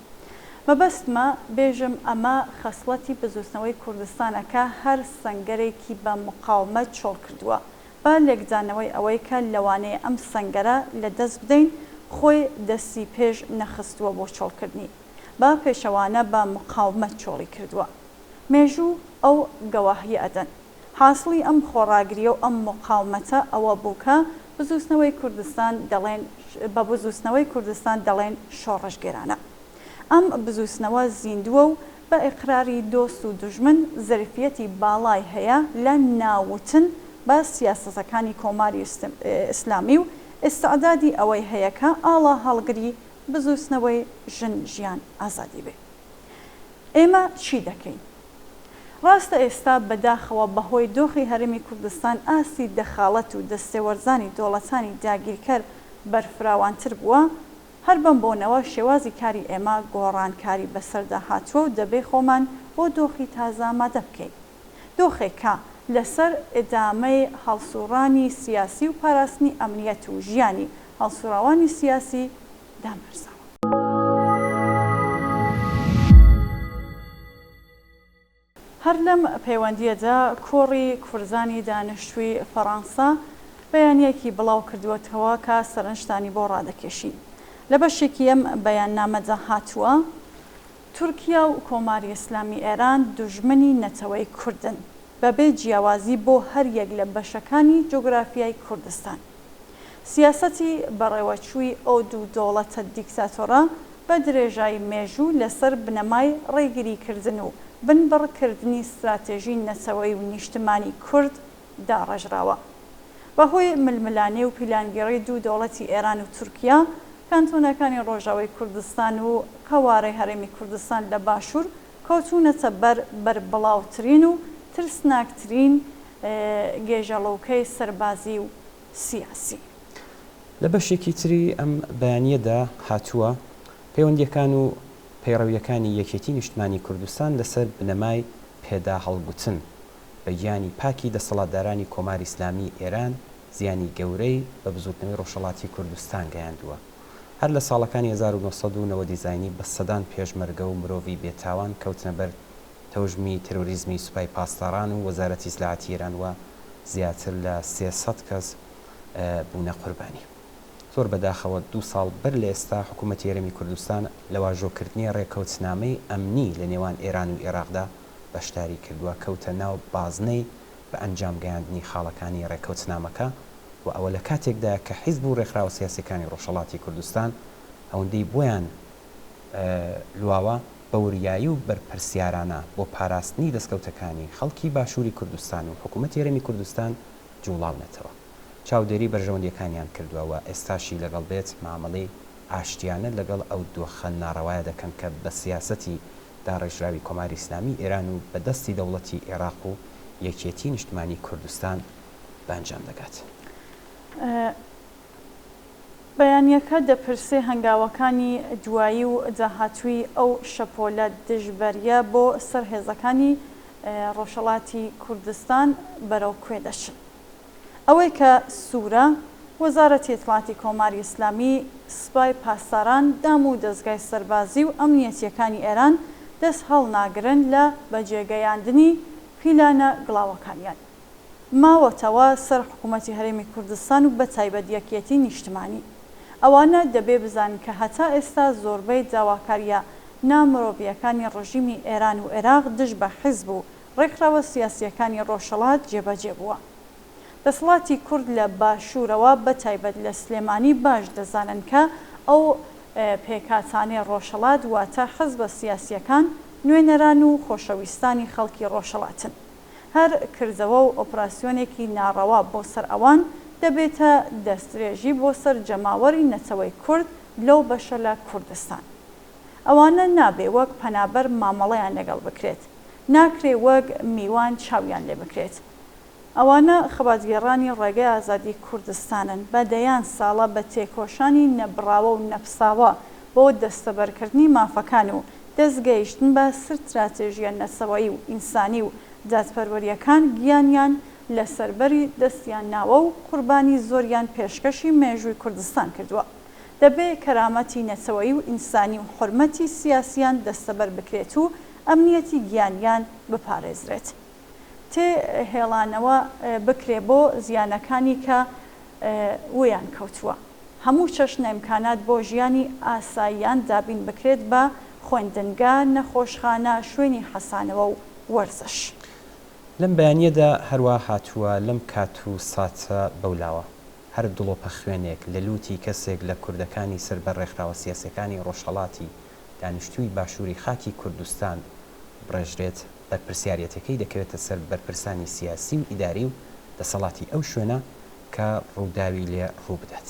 مەبەستمە بێژم ئەمە خەسڵەتی بەزوستنەوەی کوردستانەکە هەر سەنگەرێکی بە مقاومەت چۆڵ کردووە با لێکدانەوەی ئەوەی کە لەوانەیە ئەم سەنگەرە لە دەست بدەین خۆی دەستی پێش نەخستووە بۆ چۆڵکردنی با پێشەوانە بە مقاومەت چۆڵی کردووە. مێژوو ئەو گەواهی ئەدەن حاصلی ئەم خۆڕاگریە و ئەم مقاومەتە ئەوە بووکە بزوستنەوەی کوردستان دەڵێن بە بزوستنەوەی کوردستان دەڵێن شۆڕژگێرانە. ئەم بزوستنەوە زیندووە و بە ئیقراری دۆست و دوژمن زەرفیەتی باڵای هەیە لە ناوتن بە سیاسەتەکانی کۆماری ئیسلامی و ئێستعدادی ئەوەی هەیەکە ئاڵا هەڵگری بزوستنەوەی ژن ژیان ئازادی بێ. ئێمە چی دەکەین؟ ڕاستە ئێستا بەداخەوە بەهۆی دۆخی هەرێمی کوردستان ئاستی دەخاڵەت و دەستێوەرزانی دۆڵەتانی داگیرکەر بەرفراوانتر بووە هەر بەم بۆنەوە شێوازی کاری ئێمە گۆڕانکاری بەسەردا هاتووە و دەبێ خۆمان بۆ دۆخی تازە ئامادە بکەین. دۆخێکە لەسەر ئێدامەی هەڵسوڕانی سیاسی و پاراستنی ئەمنیەت و ژیانی هەڵسوڕاوانی سیاسی دامەرزاوە. هەر لەم پەیوەندیەدا کۆڕی کورزانی دانیشتووی فەڕەنسا بەیانیەکی بڵاو کردووەتەوە کە سەرنجشتانی بۆ ڕادەکێشی. لە بەشێکی ئەم بەیاننامەدا هاتووە تورکیا و کۆماری ئیسلامی ئێران دوژمنی نەتەوەی کوردن بەبێ جیاوازی بۆ هەر یەک لە بەشەکانی جۆگرافیای کوردستان. سیاسەتی بەڕێوەچووی ئەو دوو دۆڵەتە دیکتاتۆرە بە درێژایی مێژوو لەسەر بنەمای ڕێگریکردن و بنبڕکردنی استراتێژی نەتەوەی و نیشتمانی کورد داڕژراوە. بەهۆی ململانێ و پیلانگەڕی دوو دۆڵەتی ئێران و تورکیا کانتۆنەکانی ڕۆژاوی کوردستان و قەوارەی هەرێمی کوردستان لە باشوور کەوتونەتە بەر بڵاوترین و ترسناکترین گێژەڵۆکەی سەربازی و سیاسی. لە بەشێکی تری ئەم بەیانیەدا هاتووە پەیوەندیەکان و پەیڕەویەکانی یەکێتی نیشتمانی کوردستان لەسەر بنەمای پێدا هەڵگوتن بە گیانی پاکی دەسەڵاتدارانی کۆماری ئیسلامی ئێران زیانی گەورەی بە بزوتنەوەی ڕۆژهەڵاتی کوردستان گەیاندووە. هەر لە ساڵەکانی 1990 دیزاینی بە سەدان پێشمەرگە و مرۆڤی بێتاوان کەوتنە بەر تەوژمی تەرۆریزمی سوپای پاسداران و وەزارەتی ئیسلاحاتی ئێران وە زیاتر لە 300 کەس بوونە قوربانی. زۆر بەداخەوە 2 ساڵ بەر لە ئێستا حکوومەتی هەرێمی کوردستان لە واژۆکردنی ڕێکەوتنامەی ئەمنی لە نێوان ئێران و عێراقدا بەشداری کردووە کەوتە ناو بازنەی بە ئەنجام گەیاندنی خاڵەکانی ڕێکەوتنامەکە و ئەوە لە کاتێکدا کە حیزب و ڕێکخراوە سیاسیەکانی ڕۆژهەڵاتی کوردستان ئەوەندەی بۆیان لواوە بەوریایی و بەرپرسیارانە بۆ پاراستنی دەستکەوتەکانی خەڵکی باشووری کوردستان و حکوومەتی هەرێمی کوردستان جوڵاونەتەوە. چاودێری بەرژەوەندیەکانیان کردووە و ئێستاشی لەگەڵ بێت مامەڵەی ئاشتیانە لەگەڵ ئەو دۆخە ناڕەوایە دەکەن کە بە سیاسەتی داڕێژراوی کۆماری ئیسلامی ئێران و بەدەستی دەوڵەتی عێراق و یەکێتی نیشتمانی کوردستان بەنجام دەگات. بەیانیەکە دەپرسێ هەنگاوەکانی دوایی و داهاتووی ئەو شەپۆلە دژبەریە بۆ سەرهێزەکانی ڕۆژهەڵاتی کوردستان بەرەو کوێ دەچن. ئەوەی کە سوورە وەزارەتی ئیتڵاعاتی کۆماری ئیسلامی سوپای پاسداران دام و دەستگای سەربازی و ئەمنیەتیەکانی ئێران دەست هەڵناگرن لە بەجێگەیاندنی پیلانە گڵاوەکانیان. ماوەتەوە سەر حکوومەتی هەرێمی کوردستان و بە تایبەت یەکێتی نیشتمانی. ئەوانە دەبێ بزانن کە هەتا ئێستا زۆربەی داواکاریە نامرۆڤیەکانی ڕژیمی ئێران و عێراق دژ بە حیزب و ڕێکخراوە سیاسیەکانی ڕۆژهەڵات جێبەجێ بووە. دەسەڵاتی کورد لە باشوورەوە بەتایبەت لە سلێمانی باش دەزانن کە ئەو پێکاتانەی ڕۆژهەڵات واتە حیزبە سیاسیەکان نوێنەران و خۆشەویستانی خەڵکی ڕۆژهەڵاتن. هەر کردەوە و ئۆپراسیۆنێکی ناڕەوا بۆ سەر ئەوان دەبێتە دەستدرێژی بۆ سەر جەماوەری نەتەوەی کورد لەو بەشە لە کوردستان. ئەوانە نابێ وەک پەنابەر مامەڵەیان لەگەڵ بکرێت، ناکرێ وەک میوان چاویان لێ بکرێت. ئەوانە خەباتگێڕانی ڕێگەی ئازادی کوردستانن بە دەیان ساڵە بە تێکۆشانی نەبراوە و نەفساوە بۆ دەستەبەرکردنی مافەکان و دەستگەیشتن بە استراتێژیە نەسەوایی و ئینسانی و دادپەروەریەکان گیانیان لە سەربەری دەستیان ناوە و قوربانی زۆریان پێشکەشی مێژووی کوردستان کردووە. دەبێ کەرامەتی نەتەوەیی و ئینسانی و حورمەتی سیاسیان دەستەبەر بکرێت و ئەمنیەتی گیانیان بپارێزرێت. تێهێڵانەوە بکرێ بۆ زیانەکانی کە ویان کەوتووە. هەموو چەشنە ئیمکانات بۆ ژیانی ئاساییان دابین بکرێت بە خوێندنگا، نەخۆشخانە، شوێنی حەسانەوە و وەرزش. لەم بەیانیەدا هەروە هاتووە لەم کات و ساتە بەولاوە هەر دڵۆپە خوێنێک لە لوتی کەسێک لە کوردەکانی سەر بە ڕێکخراوە سیاسەکانی ڕۆژهەڵاتی دانیشتووی باشووری خاکی کوردستان بڕێژرێت بەرپرسیارەتەکەی دەکەوێتە سەر بەرپرسانی سیاسی و ئیداری و دەسەڵاتی ئەو شوێنە کە ڕووداوی لێ ڕوو بدات.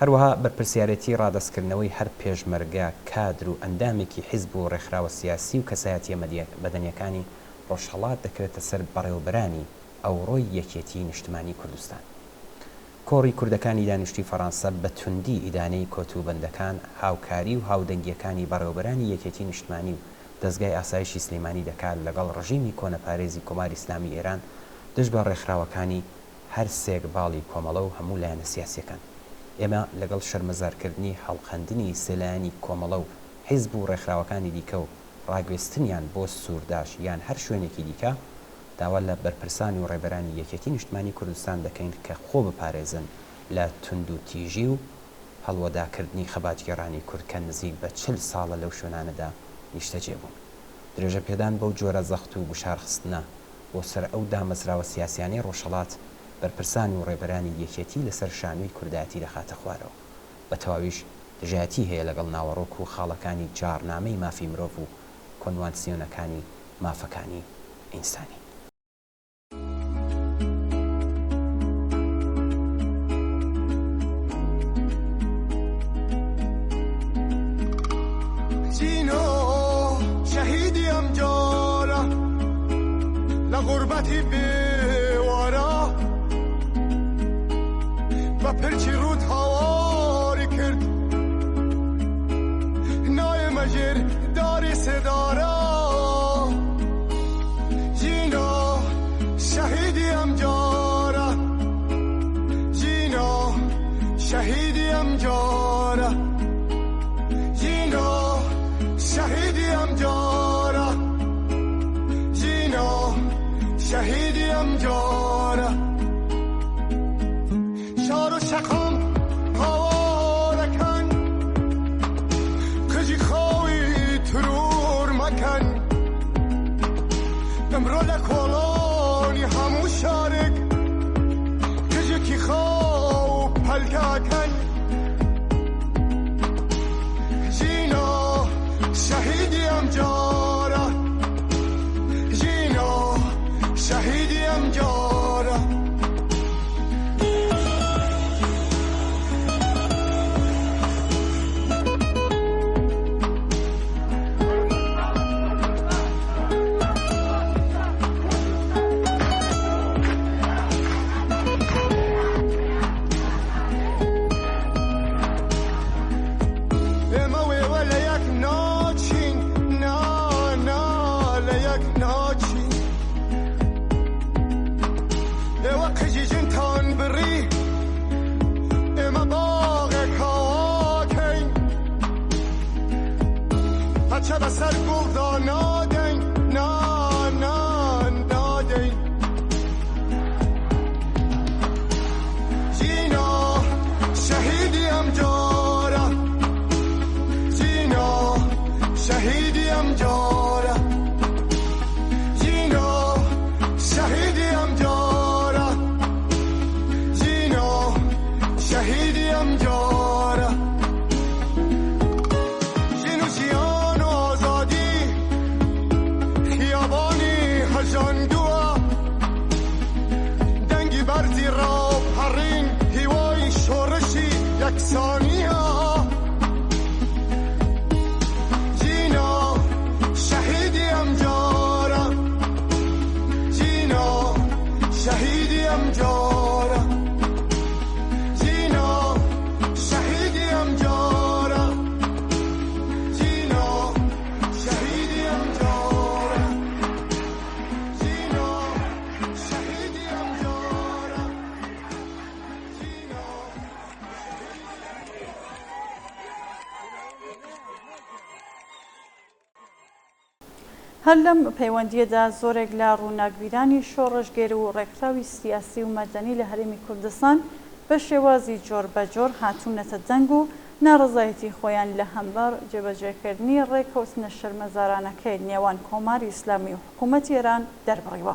هەروەها بەرپرسیارەتی ڕادەستکردنەوەی هەر پێشمەرگە کادر و ئەندامێکی حیزب و ڕێکخراوە سیاسی و کەسایەتیە بەدەنیەکانی ڕۆژهەڵات دەکەوێتە سەر بەڕێوەبەرانی ئەوڕۆی یەکێتی نیشتمانی کوردستان. کۆڕی کوردەکانی دانیشتوی فەڕەنسا بە توندی ئیدانەی کۆتوبەندەکان هاوکاری و هاودەنگیەکانی بەڕێوەبەرانی یەکێتی نیشتمانی و دەستگای ئاسایشی سلێمانی دەکات لەگەڵ ڕژیمی کۆنەپارێزی کۆماری ئیسلامی ئێران دژ بە ڕێکخراوەکانی هەر سێک باڵی کۆمەڵە و هەموو لایەنە سیاسیەکان. ئێمە لەگەڵ شەرمەزارکردنی هەڵقەندنی سەلایانی کۆمەڵە و حیزب و ڕێکخراوەکانی دیکە و ڕاگوێستنیان بۆ سوورداش یان هەر شوێنێکی دیکە داوا لە بەرپرسانی و ڕێبەرانی یەکێتی نیشتمانی کوردستان دەکەین کە خۆ بپارێزن لە تند و تیژی و هەڵوەداکردنی خەباتگێڕانی کورد کە نزیک بە 40 ساڵە لەو شوێنانەدا نیشتەجێ بوون. درێژە پێدان بەو جۆرە زەخت و بشارخستنە بۆ سەر ئەو دامەزراوە سیاسیانەی ڕۆژهەڵات بەرپرسانی و ڕێبەرانی یەکێتی لەسەر شانووی کوردایەتی دەخاتە خوارەوە. بە تەواویش دژایەتی هەیە لەگەڵ ناوەڕۆک و خاڵەکانی جارنامەی مافی مرۆڤ و کۆنوانسیۆنەکانی مافەکانی ئینسانی. غربتی بیوارا و پرچی رود هواری کرد نای مجر داری صدارا جینا شهیدی امجارا جینا شهیدی امجارا جینا شهیدی امجارا جینا شهیدی امجاره شار و شقام هوارکن کجی خواهی ترور مکن امرو لکولانی همو شارک کجی کی خواه پلککن جینا شهیدی امجاره جینا شهیدی امجاره سر گفتا نادین نادین جینا شهیدی هەر لەم پەیوەندیەدا زۆرێک لە ڕووناکبیرانی شۆڕژگێر و ڕێکخراوی سیاسی و مەدەنی لە هەرێمی کوردستان بە شێوازی جۆر بە جۆر هاتوونەتە دەنگ و ناڕزایەتی خۆیان لە هەمبەر جێبەجێکردنی ڕێککەوتنە شەرمەزارانەکەی نێوان کۆماری ئیسلامی و حکوومەتی ئێران دەربڕیوە.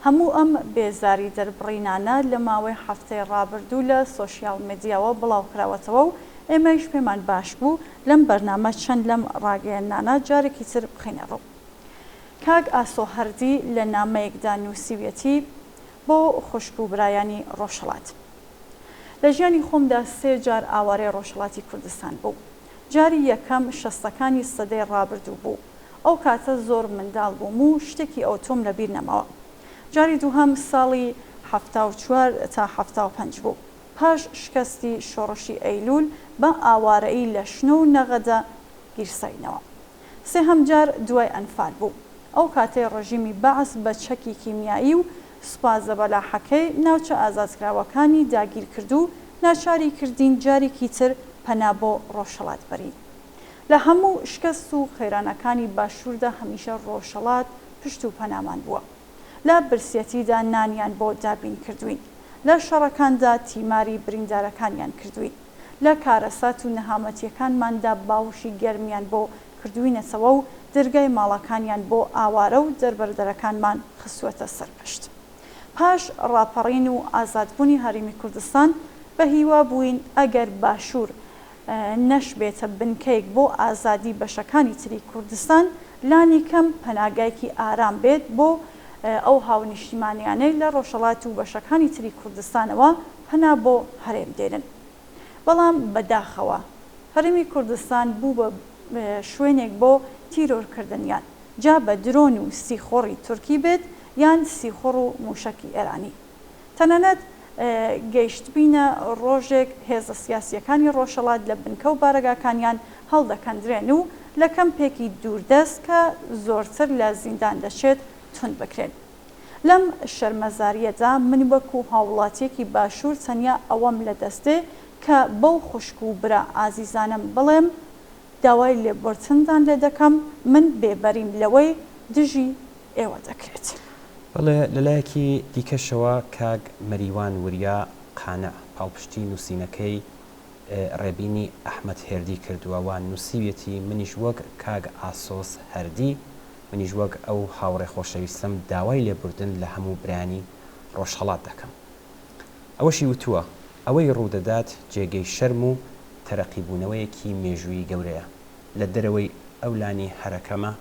هەموو ئەم بێزاری دەربڕینانە لە ماوەی هەفتەی ڕابردوو لە سۆشیال مێدیاوە بڵاوکراوەتەوە و ئێمەش پێمان باش بوو لەم بەرنامە چەند لەم ڕاگەیەنانە جارێکی تر بخینەڕوو. کاک ئاسۆ هەردی لە نامەیەکدا نووسیویەتی بۆ خوشک و برایانی ڕۆژهەڵات. لە ژیانی خۆمدا 3 جار ئاوارەی ڕۆژهەڵاتی کوردستان بوو. جاری یەکەم شەستەکانی سەدەی ڕابردوو بوو. ئەو کاتە زۆر منداڵ بووم و شتێکی ئەو تۆم لەبیر نەماوە. جاری دووهەم ساڵی 74 تا 75 بوو. پاش شکستی شۆڕشی ئەیلول بە ئاوارەی لە شنە و نەغەدا گیرساینەوە. سێهەم جار دوای ئەنفال بوو. ئەو کاتەی ڕژیمی بەعس بە چەکی کیمیایی و سوپازە بەلاحەکەی ناوچە ئازادکراوەکانی داگیر کرد و ناچاری کردین جارێکی تر پەنا بۆ ڕۆژهەڵاتبەری. لە هەموو شکست و خێرانەکانی باشووردا هەمیشە ڕۆژهەڵات پشت و پەنامان بووە. لە برسێتیدا نانیان بۆ دابین کردوین. لە شەڕەکاندا تیماری بریندارەکانیان کردوین. لە کارەسات و نەهامەتیەکانماندا باوشی گەرمیان بۆ کردوینەتەوە و دەرگای ماڵەکانیان بۆ ئاوارە و دەربەردەرەکانمان خستووەتە سەرپەشت. پاش ڕاپەڕین و ئازادبوونی هەرێمی کوردستان بە هیوا بووین ئەگەر باشوور نەشبێتە بنکەیەک بۆ ئازادی بەشەکانی تری کوردستان لانی کەم پەناگایکی ئارام بێت بۆ ئەو هاونیشتیمانیانەی لە ڕۆژهەڵات و بەشەکانی تری کوردستانەوە پەنا بۆ هەرێم دێنن. بەڵام بەداخەوە هەرێمی کوردستان بوو بە شوێنێک بۆ تیرۆرکردنیان جا بە درۆن و سیخۆڕی تورکی بێت یان سیخۆڕ و موشکی ئێرانی. تەنانەت گەیشتبینە ڕۆژێک هێزە سیاسیەکانی ڕۆژهەڵات لە بنکە و بارەگاکانیان هەڵدەکەندرێن و لە کەمپێکی دووردەست کە زۆرتر لە زیندان دەچێت تون بکرێن. لەم شەرمەزاریەدا من وەکو هاوڵاتیەکی باشوور تەنیا ئەوەم لە دەستێ کە بەو خوشک و برا ئازیزانم بڵێم داوای لێبوردنتان لێ دەکەم من بێبەریم لەوەی دژی ئێوە دەکرێت. بەڵێ لەلایەکی دیکەشەوە کاک مەریوان وریا قانە پاڵپشتی نووسینەکەی ڕێبینی ئەحمەد هێردی کردووەوان نووسیویەتی منیش وەک کاگ ئاسۆس هەردی منیش وەک ئەو هاوڕێ خۆشەویستم داوای لێبوردن لە هەموو برانی ڕۆژهەڵات دەکەم. ئەوەشی وتووە ئەوەی ڕوودەدات جێگەی شەرم و تەرەقیبوونەوەیەکی مێژووی گەورەیە لە دەرەوەی ئەولانی هەرەکەمە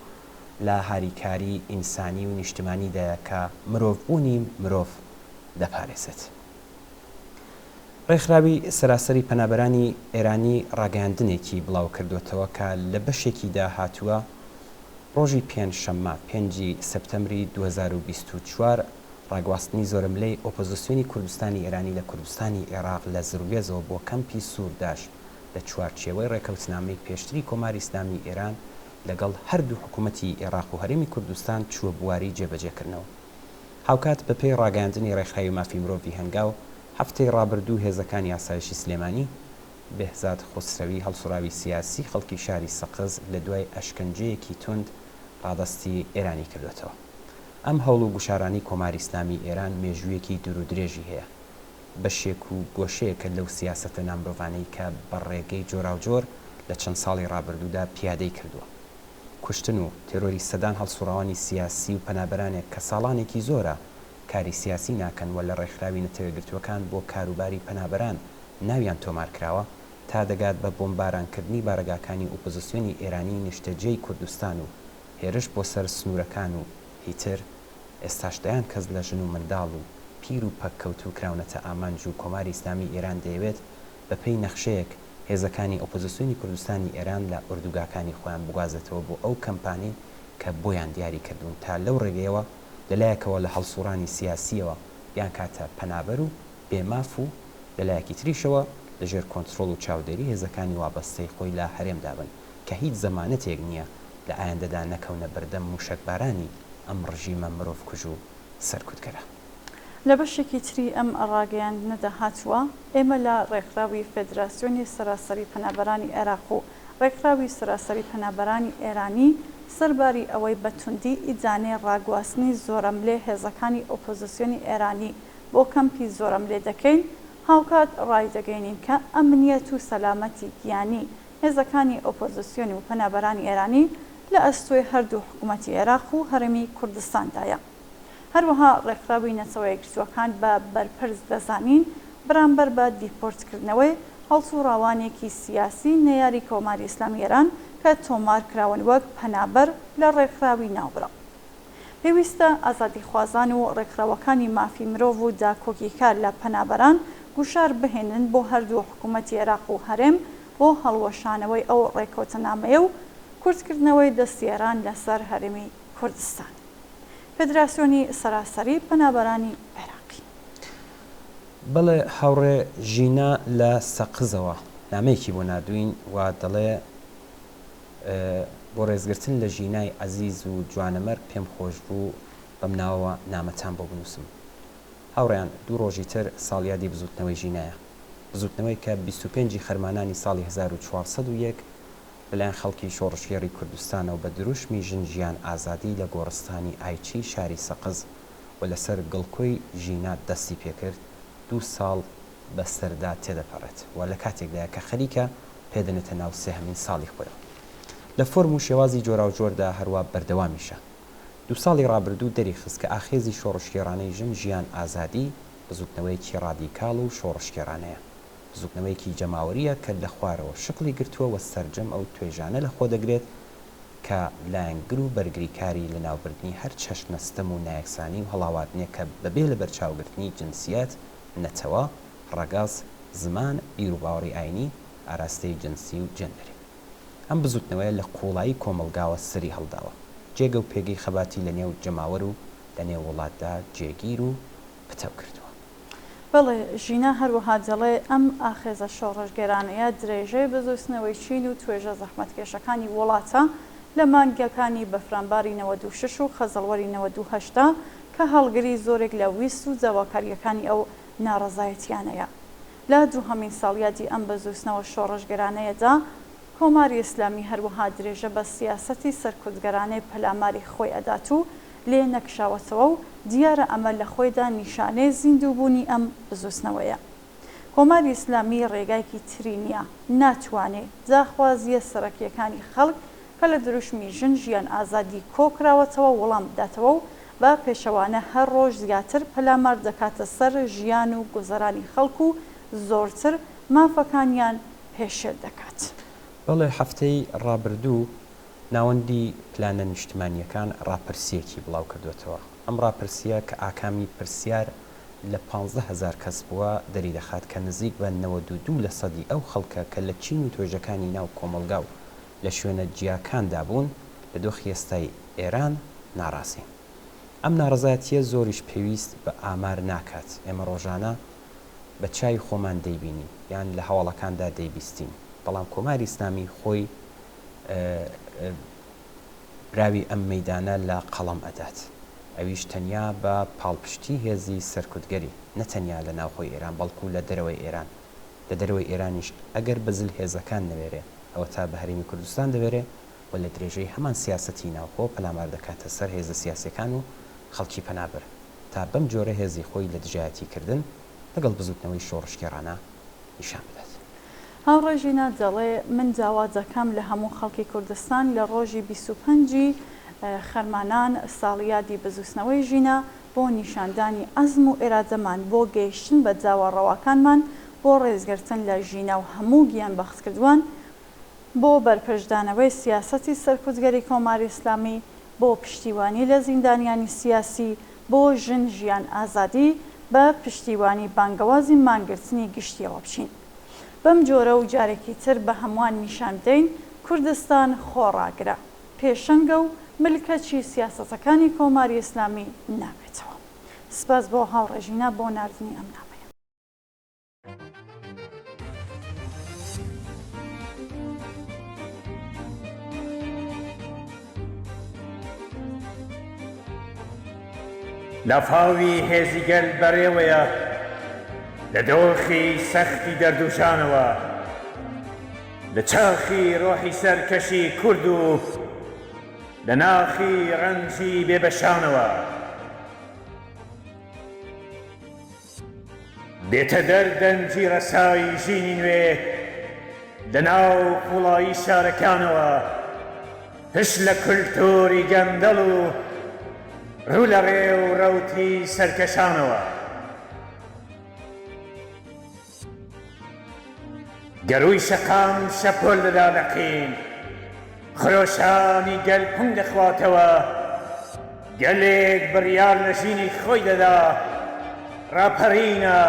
لە هاریکاری ئینسانی و نیشتمانیدایە کە مرۆڤبوونی مرۆڤ دەپارێزێت. ڕێکخراوی سەراسەری پەنابەرانی ئێرانی ڕاگەیاندنێکی بڵاو کردوێتەوە کە لە بەشێکیدا هاتووە ڕۆژی پێنجشەممە 5 سەپتەمبری 2024 ڕاگواستنی زۆرملەی ئۆپۆزیسیۆنی کوردستانی ئێرانی لە کوردستانی عێراق لە زروێزەوە بۆ کەمپی سوورداش لە چوارچێوەی ڕێکەوتنامەی پێشتری کۆماری ئیسلامی ئێران لەگەڵ هەردوو حکوومەتی عێراق و هەرێمی کوردستان چووە بواری جێبەجێکردنەوە. هاوکات بە پێی ڕاگەاندنی ڕێکخراوی مافی مرۆڤی هەنگاو هەفتەی ڕابردوو هێزەکانی ئاسایشی سلێمانی بێهزاد خۆسرەوی هەڵسوراوی سیاسی خەڵکی شاری سەقز لە دوای ئەشکەنجەیەکی تند ڕادەستی ئێرانی کردوێتەوە. ئەم هەوڵ و گوشارانی کۆماری ئیسلامی ئێران مێژوویەکی دوور و درێژی هەیە بەشێک و گۆشەیەکە لەو سیاسەتە نامرۆڤانەی کە بەڕێگەی جۆراوجۆر لە چەند ساڵی ڕابردوودا پیادەی کردووە. کوشتن و تێرۆری سەدان هەڵسوڕاوانی سیاسی و پەنابەرانێک کە ساڵانێکی زۆرە کاری سیاسی ناکەن و لە ڕێکخراوی نەتەوەگرتوەکان بۆ کاروباری پەنابەران ناویان تۆمارکراوە تا دەگات بە بۆمبارانکردنی بارەگاکانی ئۆپۆزیسیۆنی ئێرانی نیشتەجێی کوردستان و هێرش بۆ سەر سنوورەکان و هیتر ئێستاشدایان کەس لە ژن و منداڵ و پیر و پەککەوت و کراونەتە ئامانج و کۆماری ئیسلامی ئێران دەیەوێت بە پێی نەخشەیەک هێزەکانی ئۆپۆزیسیۆنی کوردستانی ئێران لە ئوردوگاکانی خۆیان بگوازێتەوە بۆ ئەو کەمپانی کە بۆیان دیاری کردوون تا لەو ڕێگەیەوە لەلایەکەوە لە هەڵسوڕانی سیاسیەوە یان کاتە پەنابەر و بێماف و لەلایەکی تریشەوە لەژێر کۆنتترۆڵ و چاودێری هێزەکانی وابەستەی خۆی لە هەرێمدابن کە هیچ زەمانەتێک نییە لە ئایندەدا نەکەونە بەردەم موشکبارانی ئەم ڕژیمە مرۆڤ کوژ و سەرکوتگەرە. لە بەشێکی تری ئەم ڕاگەیاندنەدا هاتووە ئێمە لە ڕێکخراوی فێدراسیۆنی سەراسەری پەنابەرانی عێراق و ڕێکخراوی سەراسەری پەنابەرانی ئێرانی سەرباری ئەوەی بە توندی ئیجانەی ڕاگواستنی زۆرەملێ هێزەکانی ئۆپۆزیسیۆنی ئێرانی بۆ کەمپی زۆرەملێ دەکەین، هاوکات ڕایدەگەینین کە ئەمنیەت و سەلامەتی گیانی هێزەکانی ئۆپۆزیسیۆنی و پەنابەرانی ئێرانی لە ئەستۆی هەردوو حکوومەتی عێراق و هەرێمی کوردستاندایە. هەروەها ڕێکخراوی نەتەوە یەکگرتووەکان بە بەرپرس دەزانین بەرامبەر بە دیپۆرتکردنەوەی هەڵسو ڕاوانێکی سیاسی نەیاری کۆماری ئیسلامی ئێران کە تۆمار کراون وەک پەنابەر لە ڕێکخراوی ناوبڕە. پێویستە ئازادی خوازان و ڕێکخراوەکانی مافی مرۆڤ و داکۆکیکار لە پەنابەران گوشار بهێنن بۆ هەردوو حکوومەتی عێراق و هەرێم بۆ هەڵوەشانەوەی ئەو ڕێکۆتەنامەیە و کورتکردنەوەی دەستیێران لەسەر هەرێمی کوردستان. فێدراسیۆنی سەراسەری پەنابەرانی عێراقی. بەڵێ هاوڕێ ژینە لە سەقزەوە نامەیەکی بۆ نردوین و دەڵێ بۆ ڕێزگرتن لە ژینای عەزیز و جوانەمەرگ پێم خۆش بوو بەم ناوەوە نامەتان بۆ بنووسم. هاوڕێیان دوو ڕۆژی تر ساڵیادی بزوتنەوەی ژینایە، بزوتنەوەی کە 25 خەرمانانی ساڵی 1401 بەلایەن خەڵکی شۆڕشگێڕی کوردستانەوە بە دروشمی ژن ژیان ئازادی لە گۆڕستانی ئایچی شاری سەقز و لەسەر گڵکۆی ژینا دەستی پێکرد 2 ساڵ بەسەردا تێدەپەڕێت و لە کاتێکدایە کە خەریکە پێدەنێتە ناو سێهەمین ساڵی خۆیەوە. لە فۆرم و شێوازی جۆرا و جۆردا هەروە بەردەوامیشە. 2 ساڵی ڕابردوو دەریخست کە ئاخێزی شۆڕشگێڕانەی ژن ژیان ئازادی بزوتنەوەیکی ڕادیکاڵ و شۆڕشگێڕانەیە، بزوتنەوەیکی جەماوەریە کە لە خوارەوە شقلی گرتووە و سەرجەم ئەو توێژانە لە خۆ دەگرێت کە لایەنگر و بەرگریکاری لە ناوبردنی هەر چەشنەستەم و نایەکسانی و هەڵاواتنیە کە بەبێ لە بەرچاوگرتنی جنسیەت، نەتەوە، ڕەگاز، زمان، بیر و باوەڕی ئاینی، ئاراستەی جنسی و جەندەری. ئەم بزوتنەوەیە لە قوڵایی کۆمەلگاوە سری هەڵداوە، جێگە و پێگەی خەباتی لە نێو جەماوەر و لە نێو وڵاتدا جێگیر و پتەو کردووە. بەڵێ ژینە هەروەها دەڵێ ئەم ئاخێزە شۆڕژگێرانەیە درێژەی بزوستنەوەی چین و توێژە زەحمەتکێشەکانی وڵاتە لە مانگەکانی بەفرامباری 96 و خەزەڵوەری 98 کە هەڵگری زۆرێک لە ویست و جاواکاریەکانی ئەو ناڕەزایەتیانەیە. لە دووهەمین ساڵیادی ئەم بەزوستنەوە شۆڕژگەرانەیەدا کۆماری ئیسلامی هەروەها درێژە بە سیاسەتی سەرکوتگەرانەی پەلاماری خۆی ئەدات و لێ نەکشاوەتەوە و دیارە ئەمە لە خۆیدا نیشانەی زیندووبوونی ئەم بزوستنەوەیە. کۆماری ئیسلامی ڕێگایکی تری نییە، ناتوانێت جاخوازیە سەرەکیەکانی خەڵک کە لە دروشمی ژن ژیان ئازادی کۆکراوەتەوە وەڵام بداتەوە و بە پێشەوانە هەر ڕۆژ زیاتر پەلامار دەکاتە سەر ژیان و گوزەرانی خەڵک و زۆرتر مافەکانیان پێشێر دەکات. بەڵێ هەفتەی ڕابردوو ناوەندی پلانە نیشتمانیەکان ڕاپرسیەکی بڵاو کردوێتەوە. ئەم ڕاپرسیە کە ئاکامی پرسیار لە 15,000 کەس بووە دەری دەخات کە نزیک بە 92% ئەو خەڵکە کە لە چین و توێژەکانی ناو کۆمەلگا و لە شوێنە جیاکاندا بوون لە دۆخی ئێستای ئێران ناڕاستین. ئەم ناڕەزایەتیە زۆریش پێویست بە ئامار ناکات. ئێمە ڕۆژانە بە چای خۆمان دەیبینین یان لە هەواڵەکاندا دەیبیستین، بەڵام کۆماری ئیسلامی خۆی براوی ئەم مەیدانە لە قەڵەم ئەدات. ئەویش تەنیا بە پاڵپشتی هێزی سەرکوتگەری، نەتەنیا لە ناوخۆی ئێران بەڵکو لە دەرەوەی ئێران. لە دەرەوەی ئێرانیش ئەگەر بەزل هێزەکان نەوێرێ ئەوە تا بە هەرێمی کوردستان دەوێرێ و لە درێژەی هەمان سیاسەتی ناوخۆ پەلامار دەکاتە سەر هێزە سیاسەکان و خەڵکی پەنابەر تا بەم جۆرە هێزی خۆی لە دژایەتیکردن لەگەڵ بزوتنەوەی شۆڕشگێڕانە نیشان بدات. هاوڕێژینە دەڵێ من جاواز دەکەم لە هەموو خەڵکی کوردستان لە ڕۆژی 25 خەرمانان ساڵیادی بزوستنەوەی ژینە بۆ نیشاندانی ئەزم و ئێرادەمان بۆ گەیشتن بە جاوەڕەوەکانمان بۆ ڕێزگرتن لە ژینە و هەموو گیان بەختکردووان بۆ بەرپرسدانەوەی سیاسەتی سەرکوتگەری کۆماری ئیسلامی بۆ پشتیوانی لە زیندانیانی سیاسی بۆ ژن ژیان ئازادی بە پشتیوانی بانگەوازی مانگرتنی گشتیەوە بچین. بەم جۆرە و جارێکی تر بە هەمووان نیشان بدەین کوردستان خۆڕاگرە، پێشەنگە و ملکەچی سیاسەتەکانی کۆماری ئیسلامی نابێتەوە. سپاس بۆ هاوڕێژینە بۆ ناردنی ئەم نامەیە. لەفاوی هێزیگەل بەڕێوەیە لە دۆخی سەختی دەردوشانەوە لە چاخی ڕۆحی سەرکەشی کورد و لە ناخی ڕەنجی بێبەشانەوە بێتە دەردەنجی ڕەسایی ژینی نوێ لە ناو قوڵایی شارەکانەوە پشت لە کولتوری گەندەڵ و ڕوو لە ڕێ و ڕەوتی سەرکەشانەوە گەروی شەقام شەپۆل دەدا دەقین خرۆشانی گەل پنگ دەخواتەوە گەلێک بڕیار لە ژینی خۆی دەدا ڕاپەڕینە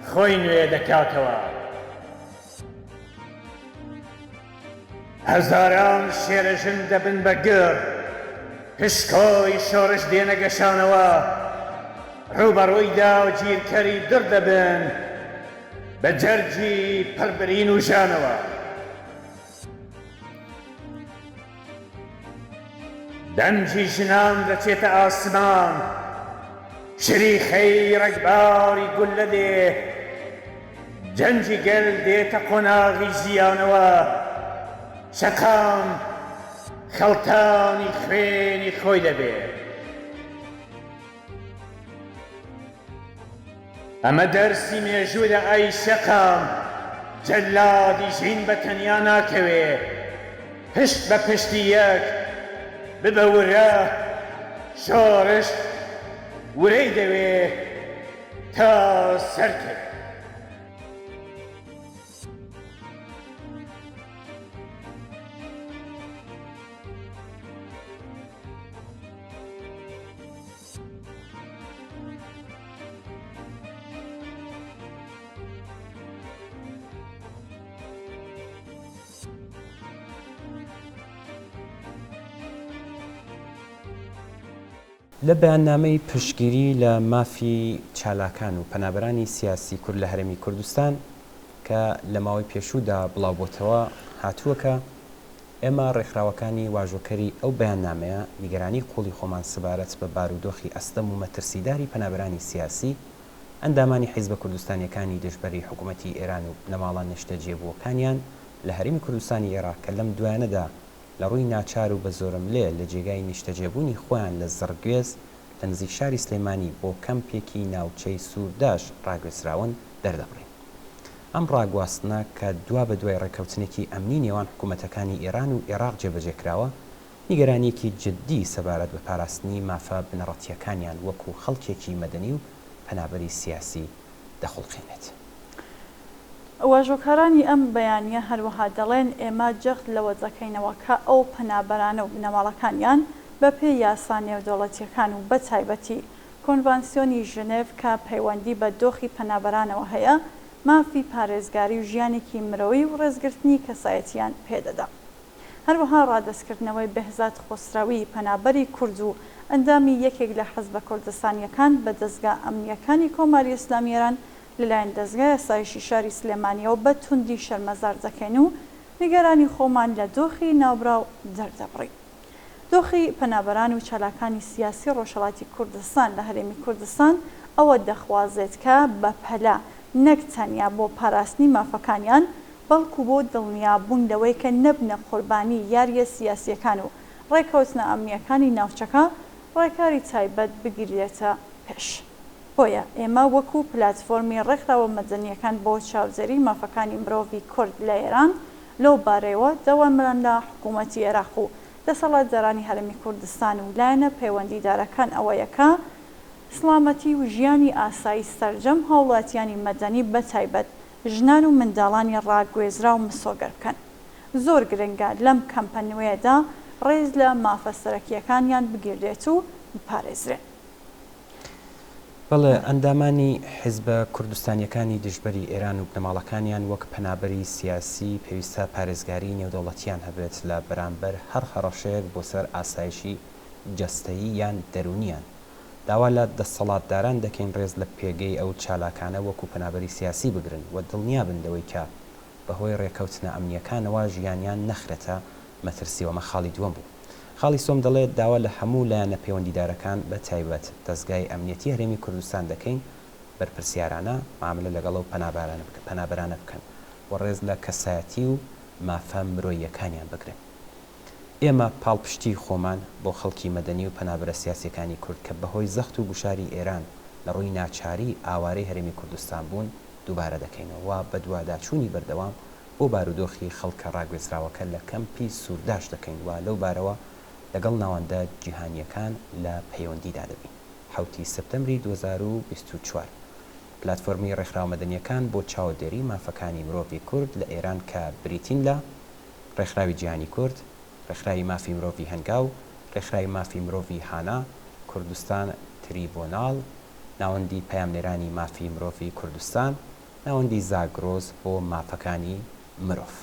خۆی نوێ دەکاتەوە هەزاران شێرەژن دەبن بە گر پشکۆی شۆڕش دێنە گەشانەوە ڕووبەڕوویدا و گیرکەری در دەبن بە جەرگی پڕبرین و ژانەوە دەنجی ژنان دەچێتە ئاسمان شریخەی ڕەگباری گولە دێ جەنجی گەل دێتە قۆناغی ژیانەوە شەقام خەڵتانی خوێنی خۆی دەبێ ئەمە دەرسی مێژوودە ئەی شەقام جەلادی ژین بە تەنیا ناکەوێ پشت بە پشتی یەک ببە ورە شۆڕش ورەی دەوێ تا سەرکەوێ لە بەیاننامەی پشتگیری لە مافی چالاکان و پەنابەرانی سیاسی کورد لە هەرێمی کوردستان کە لە ماوەی پێشوودا بڵاوبۆتەوە هاتووەکە ئێمە ڕێکخراوەکانی واژۆکەری ئەو بەیاننامەیە نیگەرانی قوڵی خۆمان سەبارەت بە بارودۆخی ئەستەم و مەترسیداری پەنابەرانی سیاسی ئەندامانی حیزبە کوردستانیەکانی دژبەری حکوومەتی ئێران و نەماڵان نیشتەجێبووەکانیان لە هەرێمی کوردستانی عێراق کە لەم دوایانەدا لە ڕووی ناچار و بە زۆرم لێ لە جێگای نیشتەجێبوونی خۆیان لە زڕگوێز لە نزیک شاری سلێمانی بۆ کەمپێکی ناوچەی سوورداش ڕاگوێزراون دەردەبڕین. ئەم ڕاگواستنە کە دوا بە دوای ڕێکەوتنێکی ئەمنی نێوان حکوومەتەکانی ئێران و عێراق جێبەجێکراوە نیگەرانیەکی جددی سەبارەت بە پاراستنی مافە بنەڕەتیەکانیان وەکو خەڵکێکی مەدەنی و پەنابەری سیاسی دەخڵقێنێت. واژۆکارانی ئەم بەیانیە هەروەها دەڵێن ئێمە جەخت لەوە دەکەینەوە کە ئەو پەنابەرانە و بنەماڵەکانیان بە پێی یاسا نێودەوڵەتیەکان و بە تایبەتی کۆنڤانسیۆنی ژنێڤ کە پەیوەندی بە دۆخی پەنابەرانەوە هەیە مافی پارێزگاری و ژیانێکی مرۆیی و ڕێزگرتنی کەسایەتیان پێدەدا. هەروەها ڕادەستکردنەوەی بەهزاد خۆسراوی پەنابەری کورد و ئەندامی یەکێک لە حەزبە کوردستانیەکان بە دەستگا ئەمنیەکانی کۆماری ئیسلامی ئێران لەلایەن دەستگای یاسایشی شاری سلێمانیەوە بە توندی شەرمەزار دەکەین و نیگەرانی خۆمان لە دۆخی ناوبراو دەردەبڕین. دۆخی پەنابەران و چالاکانی سیاسی ڕۆژهەڵاتی کوردستان لە هەرێمی کوردستان ئەوە دەخوازێت کە بە پەلا نەک تەنیا بۆ پاراستنی مافەکانیان بەڵکو بۆ دڵنیابوون لەوەی کە نەبنە قوربانی یاریە سیاسیەکان و ڕێکەوتنە ئەمنیەکانی ناوچەکە ڕێکاری تایبەت بگیرێتە پێش. بۆیە ئێمە وەکو پلاتفۆرمی ڕێکخراوە مەدەنیەکان بۆ چاودێری مافەکانی مرۆڤی کورد لە ئێران لەو بارەیەوە دەوامەران لە حکوومەتی عێراق و دەسەڵاتدارانی هەرێمی کوردستان و لایەنە پەیوەندیدارەکان ئەوەیەکە سڵامەتی و ژیانی ئاسایی سەرجەم هاوڵاتیانی مەدەنی بە تایبەت ژنان و منداڵانی ڕاگوێزرا و مسۆگەر بکەن. زۆر گرنگە لەم کەمپە نوێدا ڕێز لە مافە سەرەکیەکانیان بگیردێت و بپارێزرێت. بەڵێ ئەندامانی حیزبە کوردستانیەکانی دژبەری ئێران و بنەماڵەکانیان وەک پەنابەری سیاسی پێویستە پارێزگاری نێودەوڵەتیان هەبێت لە بەرامبەر هەر هەڕەشەیەک بۆ سەر ئاسایشی جەستەیی یان دەرونیان. داوا لە دەسەڵاتداران دەکەین ڕێز لە پێگەی ئەو چالاکانە وەکو پەنابەری سیاسی بگرن و دڵنیا بن لەوەی کە بەهۆی ڕێکەوتنە ئەمنیەکانەوە ژیانیان نەخرێتە مەترسیەوە خاڵی دووەم بوو. خاڵی سۆم دەڵێت داوا لە هەموو لایەنە پەیوەندیدارەکان بە تایبەت دەستگای ئەمنیەتی هەرێمی کوردستان دەکەین بەرپرسیارانە معاملە لەگەڵ ئەو پەنابەرانە بکەن و ڕێز لە کەسایەتی و مافە مرۆییەکانیان بگرن. ئێمە پاڵپشتی خۆمان بۆ خەڵکی مەدەنی و پەنابەرە سیاسیەکانی کورد کە بەهۆی زەخت و گوشاری ئێران لە ڕووی ناچاری ئاوارەی هەرێمی کوردستان بوون دووبارە دەکەینەوە و بە دوواداچوونی بەردەوام بۆ بارودۆخی خەڵکە ڕاگوێزراوەکە لە کەمپی سوورداش دەکەین و لەو بارەوە لەگەڵ ناوەندە جیهانیەکان لە پەیوەندیدا دەبین. 7 سپتەمبری 2024 پلاتفۆرمی ڕێکخراو مەدەنیەکان بۆ چاودێری مافەکانی مرۆڤی کورد لە ئێران کە بریتین لە ڕێکخراوی جیهانی کورد، ڕێکخراوی مافی مرۆڤی هەنگاو، ڕێکخراوی مافی مرۆڤی هانا، کوردستان تریبۆناڵ، ناوەندی پەیامنێرانی مافی مرۆڤی کوردستان، ناوەندی زاگرۆز بۆ مافەکانی مرۆڤ.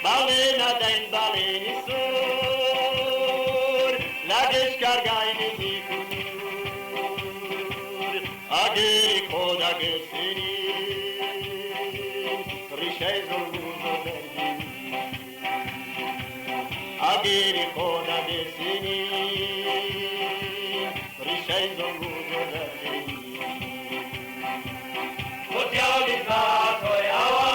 Balena den baleni sur, la descargaini hikur, agiri koda gesini, rishei zorguzo vergin, agiri koda gesini, rishei zorguzo vergin. Socializma toy awa.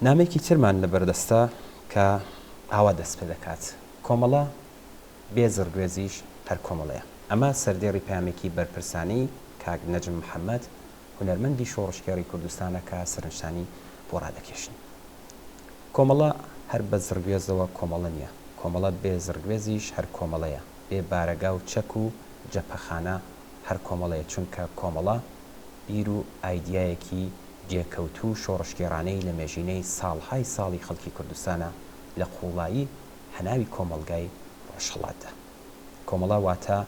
نامێکی ترمان لە بەردەستە کە ئاوا دەست پێ دەکات. کۆمەڵە بێزڕگوێزیش هەر کۆمەڵەیە. ئەمە سەردێڕی پامێکی بەرپرسانی کاک نەجم محەممەد هونەرمەندی شۆڕشکێڕی کوردستانە کە سەرنجشانی بۆ ڕادەکێشن. کۆمەڵە هەر بە زڕگوێزەوە کۆمەڵە نییە. کۆمەڵە بێزڕگوێزیش هەر کۆمەڵەیە. بێ بارەگا و چەک و جەپەخانە هەر کۆمەڵەیە، چونکە کۆمەڵە بیر و ئایدیایەکی جێکەوتوو شۆڕشگێڕانەی لە مێژینەی ساڵهای ساڵی خەڵکی کوردستانە لە قوڵایی هەناوی کۆمەلگای ڕۆژهەڵاتدا. کۆمەڵە واتە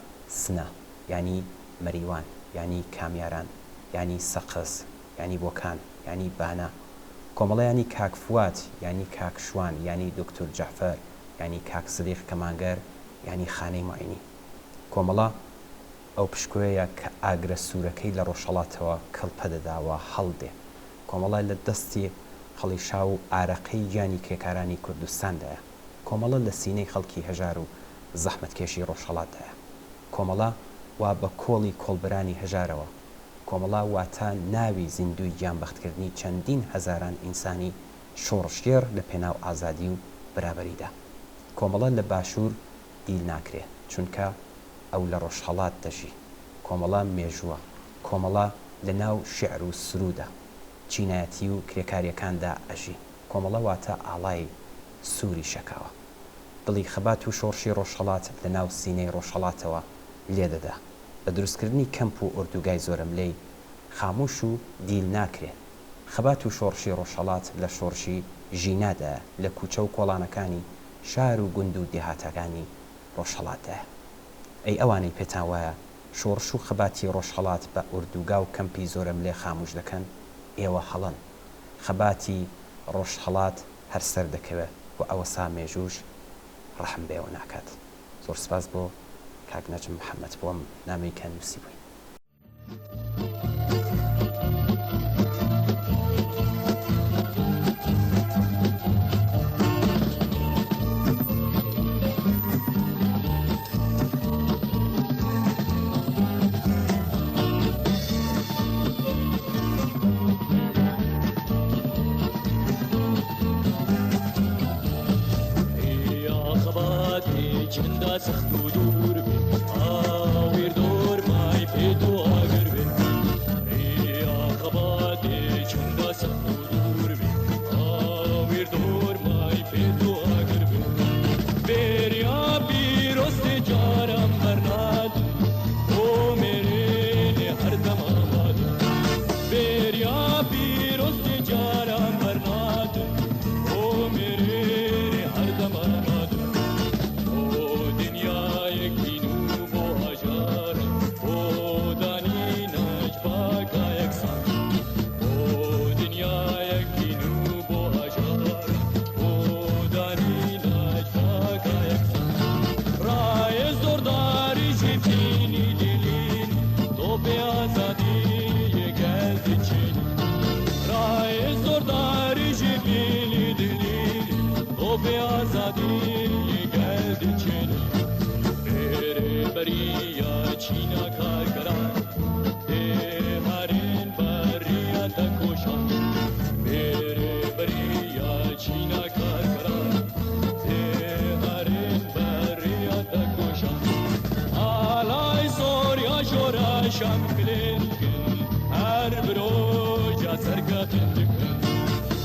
سنە، ینی مەریوان، ینی کامیاران، ینی سەقز، ینی بۆکان، ینی بانە. کۆمەڵە ینی کاک فوات، ینی کاک شوان، ینی دکتۆر جەعفەر، ینی کاک سدیق کەمانگەر، ینی خانەی معینی. کۆمەڵە ئەو پشکوەیە کە ئاگرە سوورەکەی لە ڕۆژهەڵاتەوە کەڵپە دەداوە هەڵدێ. کۆمەڵە لە دەستی هەڵیشا و ئارەقەی گیانی کێکارانی کوردستاندایە. کۆمەڵە لە سینەی خەڵکی هەژار و زەحمەتکێشی ڕۆژهەڵاتدایە. کۆمەڵە وا بە کۆڵی کۆڵبرانی هەژارەوە. کۆمەڵە واتە ناوی زیندوی گیانبەختکردنی چەندین هەزاران ئینسانی شۆڕشگێڕ لە پێناو ئازادی و بەرابەریدا. کۆمەڵە لە باشوور دیل ناکرێ، چونکە ئەو لە ڕۆژهەڵات دەژی. کۆمەڵە مێژووە. کۆمەڵە لە ناو شێعر و سرودە، چینایەتی و کرێکاریەکاندا ئەژی. کۆمەڵە واتە ئاڵای سووری شەکاوە. دڵی خەبات و شۆڕشی ڕۆژهەڵات لە ناو سینەی ڕۆژهەڵاتەوە لێدەدا. بە دروستکردنی کەمپ و ئوردوگای زۆرەملەی خاموش و دیل ناکرێ. خەبات و شۆڕشی ڕۆژهەڵات لە شۆڕشی ژینادایە، لە کوچە و کۆڵانەکانی شار و گوند و دێهاتەکانی ڕۆژهەڵاتدایە. ئەی ئەوانەی پێتان وایە شۆڕش و خەباتی ڕۆژهەڵات بە ئوردوگا و کەمپی زۆرەملێ خاموش دەکەن، ئێوە هەڵەن. خەباتی ڕۆژهەڵات هەر سەر دەکەوێت و ئەوە سا مێژوش ڕەحم بێەوە ناکات. زۆر سپاس بۆ کاک نەجم محەممەد بۆم نامەی کە نووسی بووین. هر بروجا سرقتن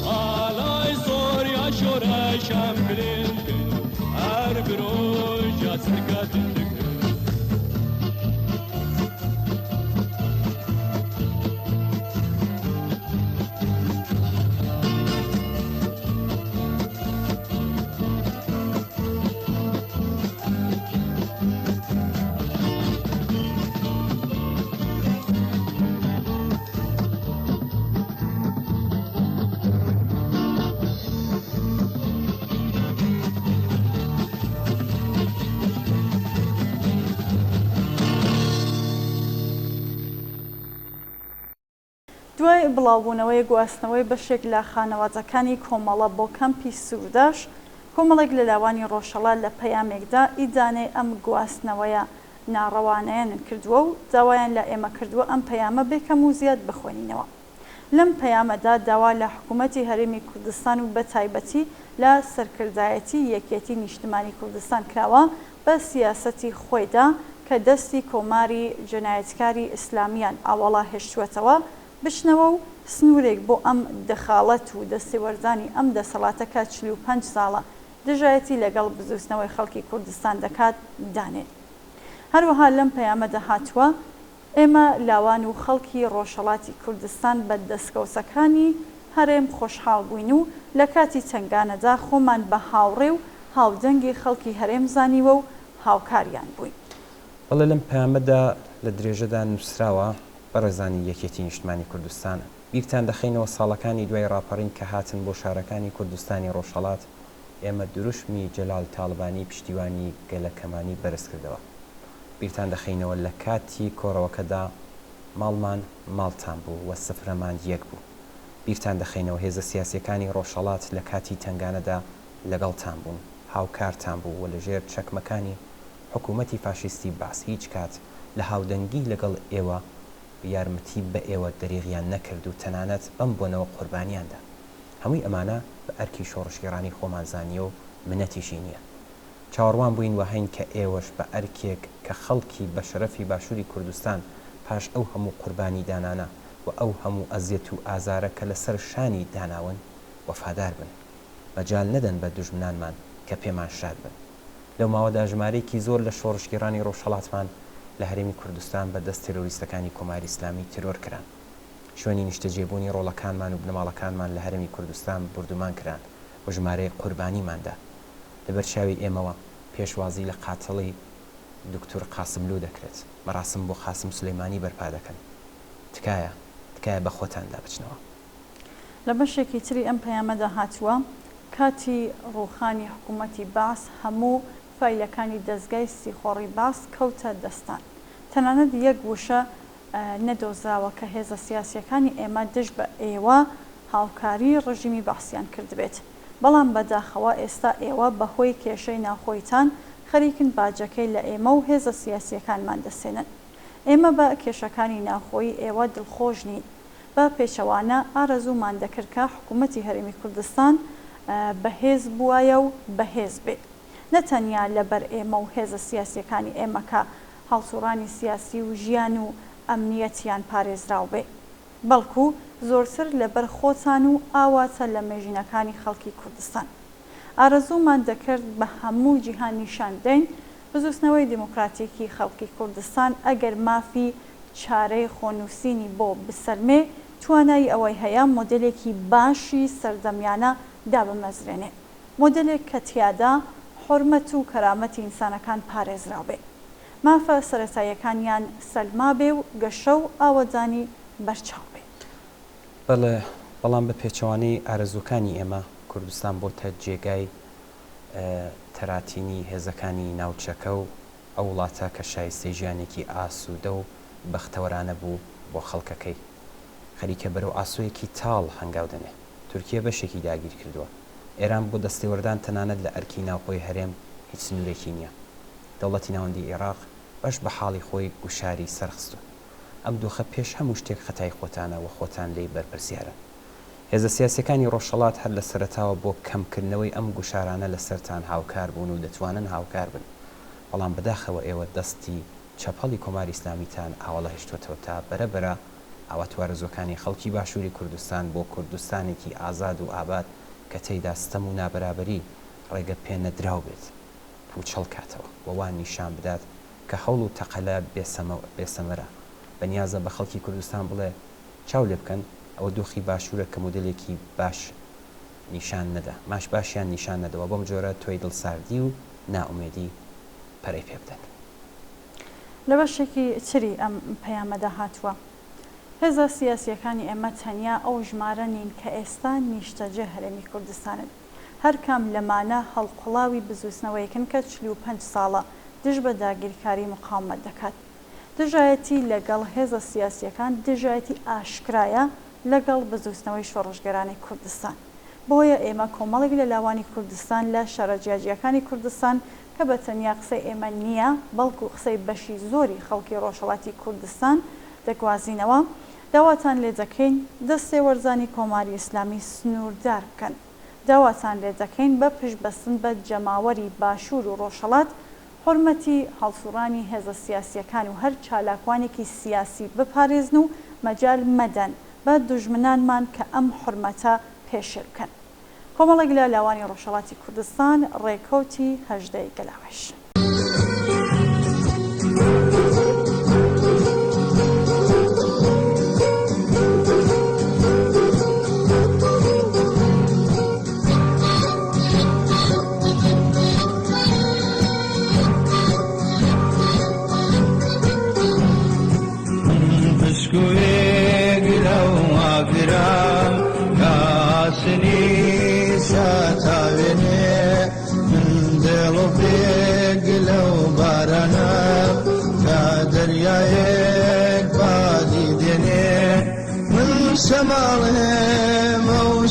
آلای سوریا شورشم گرین هر بروجا سرقتن دوای بڵاوبوونەوەی گواستنەوەی بەشێک لە خانەواتەکانی کۆمەڵە بۆ کەمپی سووداش، کۆمەڵێک لە لاوانی ڕۆژهەڵات لە پەیامێکدا ئیدانەی ئەم گواستنەوەیە ناڕەوانەیەنن کردووە و داوایان لە ئێمە کردووە ئەم پەیامە بێکەم و زیاد بخوێنینەوە. لەم پەیامەدا داوا لە حکوومەتی هەرێمی کوردستان و بە تایبەتی لە سەرکردایەتی یەکێتی نیشتمانی کوردستان کراوە بە سیاسەتی خۆیدا کە دەستی کۆماری جەنایەتکاری ئیسلامیان ئاوەڵا هێشتووەتەوە بشنەوە و سنوورێک بۆ ئەم دەخاڵەت و دەستێوەردانی ئەم دەسەڵاتەکە 45 ساڵە دژایەتی لەگەڵ بزوستنەوەی خەڵکی کوردستان دەکات دانێت. هەروەها لەم پەیامەدا هاتووە ئێمە لاوان و خەڵکی ڕۆژهەڵاتی کوردستان بە دەستکەوتەکانی هەرێم خۆشحاڵ بووین و لە کاتی تنگانەدا خۆمان بە هاوڕێ و هاودەنگی خەڵکی هەرێم زانیوە و هاوکاریان بووین. بەڵێ لەم پەیامەدا لە درێژەدا نووسراوە بەڕێزانی یەکێتی نیشتمانی کوردستان بیرتان دەخینەوە ساڵەکانی دوای ڕاپەڕین کە هاتن بۆ شارەکانی کوردستانی ڕۆژهەڵات ئێمە دروشمی جەلال تاڵبانی پشتیوانی گەلەکەمانی بەرز کردەوە. بیرتان دەخینەوە لە کاتی کۆڕەوەکەدا ماڵمان ماڵتان بوو و سفرەمان یەک بوو. بیرتان دەخینەوە هێزە سیاسیەکانی ڕۆژهەڵات لە کاتی تنگانەدا لەگەڵتان بوون، هاوکارتان بوو و لەژێر چەکمەکانی حکوومەتی فاشیستی باس هیچ کات لە هاودەنگی لەگەڵ ئێوە یارمەتی بە ئێوە دەریغیان نەکرد و تەنانەت بەم بۆنەوە قوربانیاندا. هەمووی ئەمانە بە ئەرکی شۆڕشگیرانی خۆمانزانیە و منەتیشی نییە. چاوەڕوان بووین و هەین کە ئێوەش بە ئەرکێک کە خەڵکی بە شەرەفی باشووری کوردستان پاش ئەو هەموو قوربانی دانانە و ئەو هەموو ئەزیەت و ئازارە کە لەسەر شانی داناون وەفادار بن، مەجال نەدەن بە دوژمنانمان کە پێمان شاد بن. لەو ماوەدا ژمارەیەکی زۆر لە شۆڕشگیرانی ڕۆژهەڵاتمان لە هەرێمی کوردستان بە دەست تێرۆریستەکانی کۆماری ئیسلامی تیرۆر کران. شوێنی نیشتەجێبوونی ڕۆڵەکانمان و بنەماڵەکانمان لە هەرێمی کوردستان بردومان کران و ژمارەیە قوربانیماندا. لەبەر چاوی ئێمەوە پێشوازی لە قاتڵی دکتۆر قاسملو دەکرێت، مەراسم بۆ قاسم سولەیمانی بەرپا دەکەن. تکایە بە خۆتاندا بچنەوە. لە بەشێکی تری ئەم پەیامەدا هاتووە کاتی ڕووخانی حکوومەتی باس هەموو فایلەکانی دەستگای سیخۆڕی باس کەوتە دەستان. تەنانەت یەک وشە نەدۆزراوە کە هێزە سیاسیەکانی ئێمە دژ بە ئێوە هاوکاری ڕژیمی باسییان کردبێت. بەڵام بەداخەوە ئێستا ئێوە بەهۆی کێشەی ناخۆیتان خەریکن باجەکەی لە ئێمە و هێزە سیاسیەکانمان دەسێنن. ئێمە بە کێشەکانی ناخۆی ئێوە دڵخۆش نین. بە پێچەوانە ئارەزوومان دەکرد کە حکوومەتی هەرێمی کوردستان بەهێز بووایە و بەهێز بێت. نەتەنیا لەبەر ئێمە و هێزە سیاسیەکانی ئێمە کە هەڵسوڕانی سیاسی و ژیان و ئەمنیەتیان پارێزراو بێ، بەڵکو زۆرتر لەبەر خۆتان و ئاواتە لە مێژینەکانی خەڵکی کوردستان. ئارەزوومان دەکرد بە هەموو جیهان نیشان دەین بزوستنەوەی دیموکراتیکی خەڵکی کوردستان ئەگەر مافی چارەی خۆنووسینی بۆ بسەلمێ توانایی ئەوەی هەیە مۆدلێکی باشی سەردەمیانە دابمەزرێنێ، مۆدلێک کە تیادا حرمەت و کەرامەتی ئینسانەکان پارێزراو بێ، مافە سەرەتاییەکانیان سەلما بێ و گەشە و ئاوەدانی بەرچاو بێ. بەڵام بە پێچەوانەی ئارەزوەکانی ئێمە کوردستان بۆتە جێگای تەراتینی هێزەکانی ناوچەکە و ئەو وڵاتە کە شایستەی ژیانێکی ئاسوودە و بەختەوەرانە بوو بۆ خەڵکەکەی. خەریکە بەرەو ئاسوویەکی تاڵ هەنگاو دەنێ. تورکیە بەشێکی داگیر کردووە. ئێران بۆ دەستێوەردان تەنانەت لە ئەرکی ناوخۆی هەرێم هیچ سنوورێکی نییە. دەوڵەتی ناوەندی عێراق بەش بە حاڵی خۆی گوشاری سەرخستووە. ئەم دۆخە پێش هەموو شتێک خەتای خۆتانە و خۆتان لێی بەرپرسیارە. هێزە سیاسیەکانی ڕۆژهەڵات هەر لە سەرەتاوە بۆ کەمکردنەوەی ئەم گوشارانە لە سەرتان هاوکار بوون و دەتوانن هاوکار بن. بەڵام بەداخەوە ئێوە دەستی چەپەڵی کۆماری ئیسلامیتان ئاوەڵە هێشتوێتەوە تا بەرەبەرە ئاواتوارەزۆکانی خەڵکی باشووری کوردستان بۆ کوردستانێکی ئازاد و ئاباد کە تێیدا ستەم و نابەرابەری ڕێگە پێ نەدراو بێت پوچەڵ کاتەوە وەوان نیشان بدات کە هەوڵ و تەقەلە بێسەمەرە بەنیازە بە خەڵکی کوردستان بڵێ چاو لێ بکەن ئەوە دۆخی باشوورە کە مۆدلێکی باش نیشان نەدا ماش باشیان نیشان نەدەوە بەم جۆرە تۆی دڵساردی و نائومێدی پەرەی پێ بدەن. لە بەشێکی چری ئەم پەیامەدا هاتووە هێزە سیاسیەکانی ئێمە تەنیا ئەو ژمارە نین کە ئێستا نیشتەجێ هەرێمی کوردستانن هەر کام لەمانە هەڵقوڵاوی بزوستنەوەیکن کە 45 ساڵە دژ بە داگیرکاری مقاومەت دەکات. دژایەتی لەگەڵ هێزە سیاسیەکان دژایەتی ئاشکرایە لەگەڵ بزوستنەوەی شۆڕژگەرانی کوردستان. بۆیە ئێمە کۆمەڵێک لە لاوانی کوردستان لە شارەجیاجیەکانی کوردستان کە بە تەنیا قسەی ئێمە نییە بەڵکو قسەی بەشی زۆری خەڵکی ڕۆژهەڵاتی کوردستان دەگوازینەوە داواتان لێ دەکەین دەستێ وەرزانی کۆماری ئیسلامی سنووردار بکەن. داواتان لێ دەکەین بە پشتبەستن بە جەماوەری باشوور و ڕۆژهەڵات حرمەتی هەڵسوڕانی هێزە سیاسیەکان و هەر چالاکوانێکی سیاسی بپارێزن و مەجال مەدەن بە دوژمنانمان کە ئەم حرمەتە پێشێ بکەن. کۆمەڵێک لە لاوانی ڕۆژهەڵاتی کوردستان ڕێکەوتی هەژدەی گەلاوێش.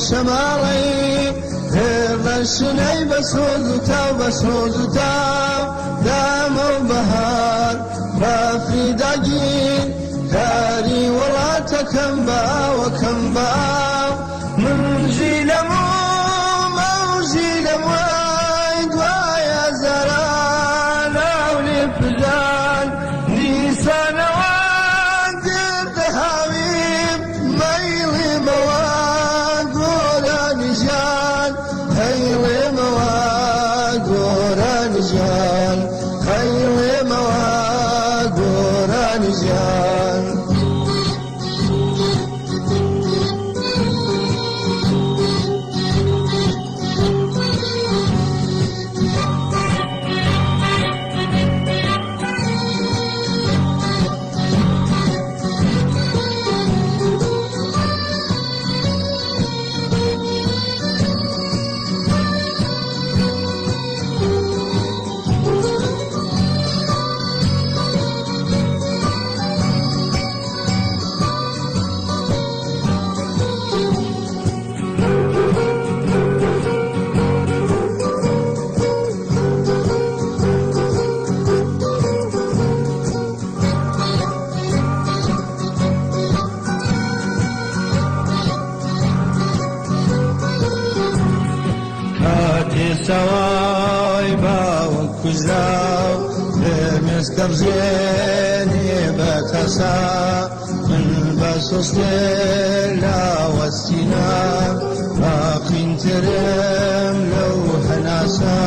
شماڵی هێڵەشنەی بەسۆز و تاو بەسۆز و تاو دامە و بەهار بەفریداگیر کاری وڵاتەکەم باوەکەم باو منژی لەموو مەوژی لەموای دوایە زەران ئەولێ پدان دیسانەوە گردە هاویم مەیڵی بەوە سوای باوک کوژراو دەمێستەڕژێنێ بە تەسا من بە سۆستێ لاوەستینە باقینترم لەو هەناسە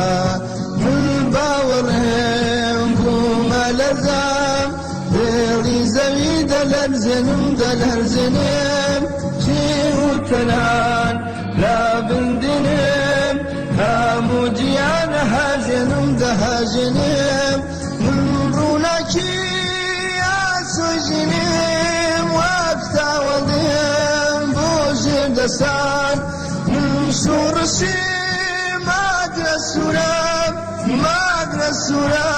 من باوەڕێم بوومە لەرزەم دێڵی زەوی دەلەرزێنم چی و تەنان لا بندنم هەموو گیانە هەژێنم دەهەژێنم من ڕووناکی ئاسۆژینم وەفتاوەدێم بۆ ژێر دەسان من شوڕشی مادرە سوورە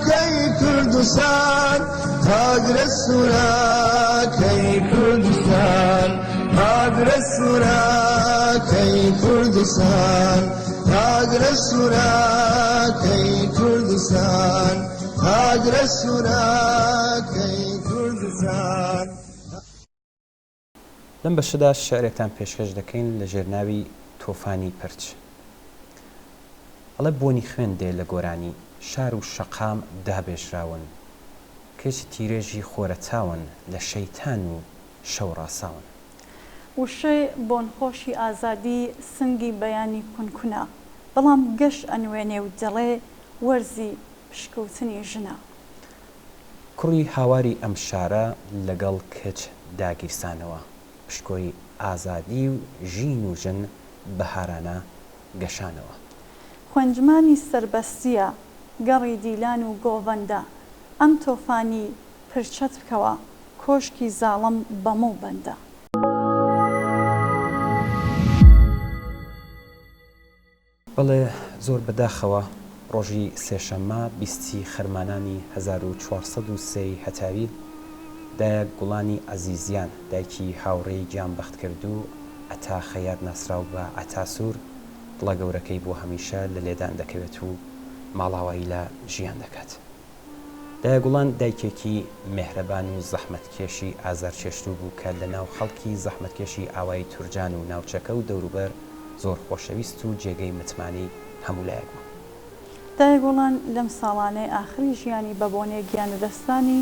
کەی کوردستان هاگرە سوورە کەی کوردستان هاگرە سوورە کەی کوردستان هاگرە سوورە کەی کوردستان هاگرە سوورە کەی کوردستان. لەم بەشەدا شعرێکتان پێشکەش دەکەین لە ژێرناوی تۆفانی پرچ. ئەڵێ بۆنی خوێن دێ لە گۆرانی شار و شەقام دابێژراون کێکی تیرێژی خۆرەتاون لە شەیتان و شەو ڕاساون. وشەی بۆنخۆشی ئازادی سنگی بەیانی کونکونە، بەڵام گەشت ئەنوێنێ و دەڵێ وەرزی پشکەوتنی ژنە. کوڕی هاواری ئەم شارە لەگەڵ کچ داگیرسانەوە، پشکۆی ئازادی و ژین و ژن بەهارانە گەشانەوە. خوێنجمانی سربەستیە گەڕی دیلان و گۆڤەندە، ئەم تۆفانی پرچەت بکەوە کۆشکی زاڵم بەمە و بەندە. بەڵێ زۆر بەداخەوە ڕۆژی سێشەممە 20 خەرمانانی 1403 هەتاویل دایەک گوڵانی ئەزیزیان دایکی هاوڕێی گیانبەخت کرد و ئەتا خەیات ناسرااو بە ئەتاسوور دڵە گەورەکەی بۆ هەمیشە لە لێدان دەکەوێت و ماڵاوایی لە ژیان دەکات. دایەگوڵان دایکێکی مێهرەبان و زەحمەتکێشی ئازارچێشتوو بوو کە لە ناو خەڵکی زەحمەتکێشی ئاوایی تورجان و ناوچەکە و دەوروبەر زۆر خۆشەویست و جێگەی متمانی هەمولایەک بوو. دایەگوڵان لەم ساڵانەی ئاخری ژیانی بە بۆنێ گیانەدەستانی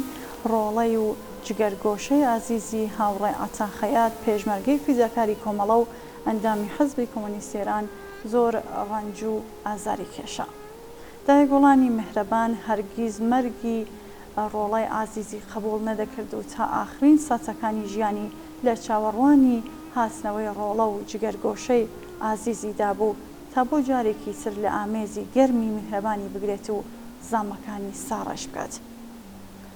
ڕۆڵەی و جگەرگۆشەی ئازیزی هاوڕێ ئەتا خەیات پێشمەرگەی فیزەکاری کۆمەڵە و ئەندامی حەزبی کۆمۆنیست ئێران زۆر ڕەنج و ئازاری کێشە. دایەگوڵانی مهرەبان هەرگیز مەرگی ڕۆڵەی ئازیزی قبول نەدەکرد و تا ئاخرین ساتەکانی ژیانی لە چاوەڕوانی هاسنەوەی ڕۆڵە و جگەرگۆشەی ئازیزی دابوو تا بۆ جارێکی تر لە ئامێزی گەرمی میهرەبانی بگرێت و زامەکانی ساڕەش بکات.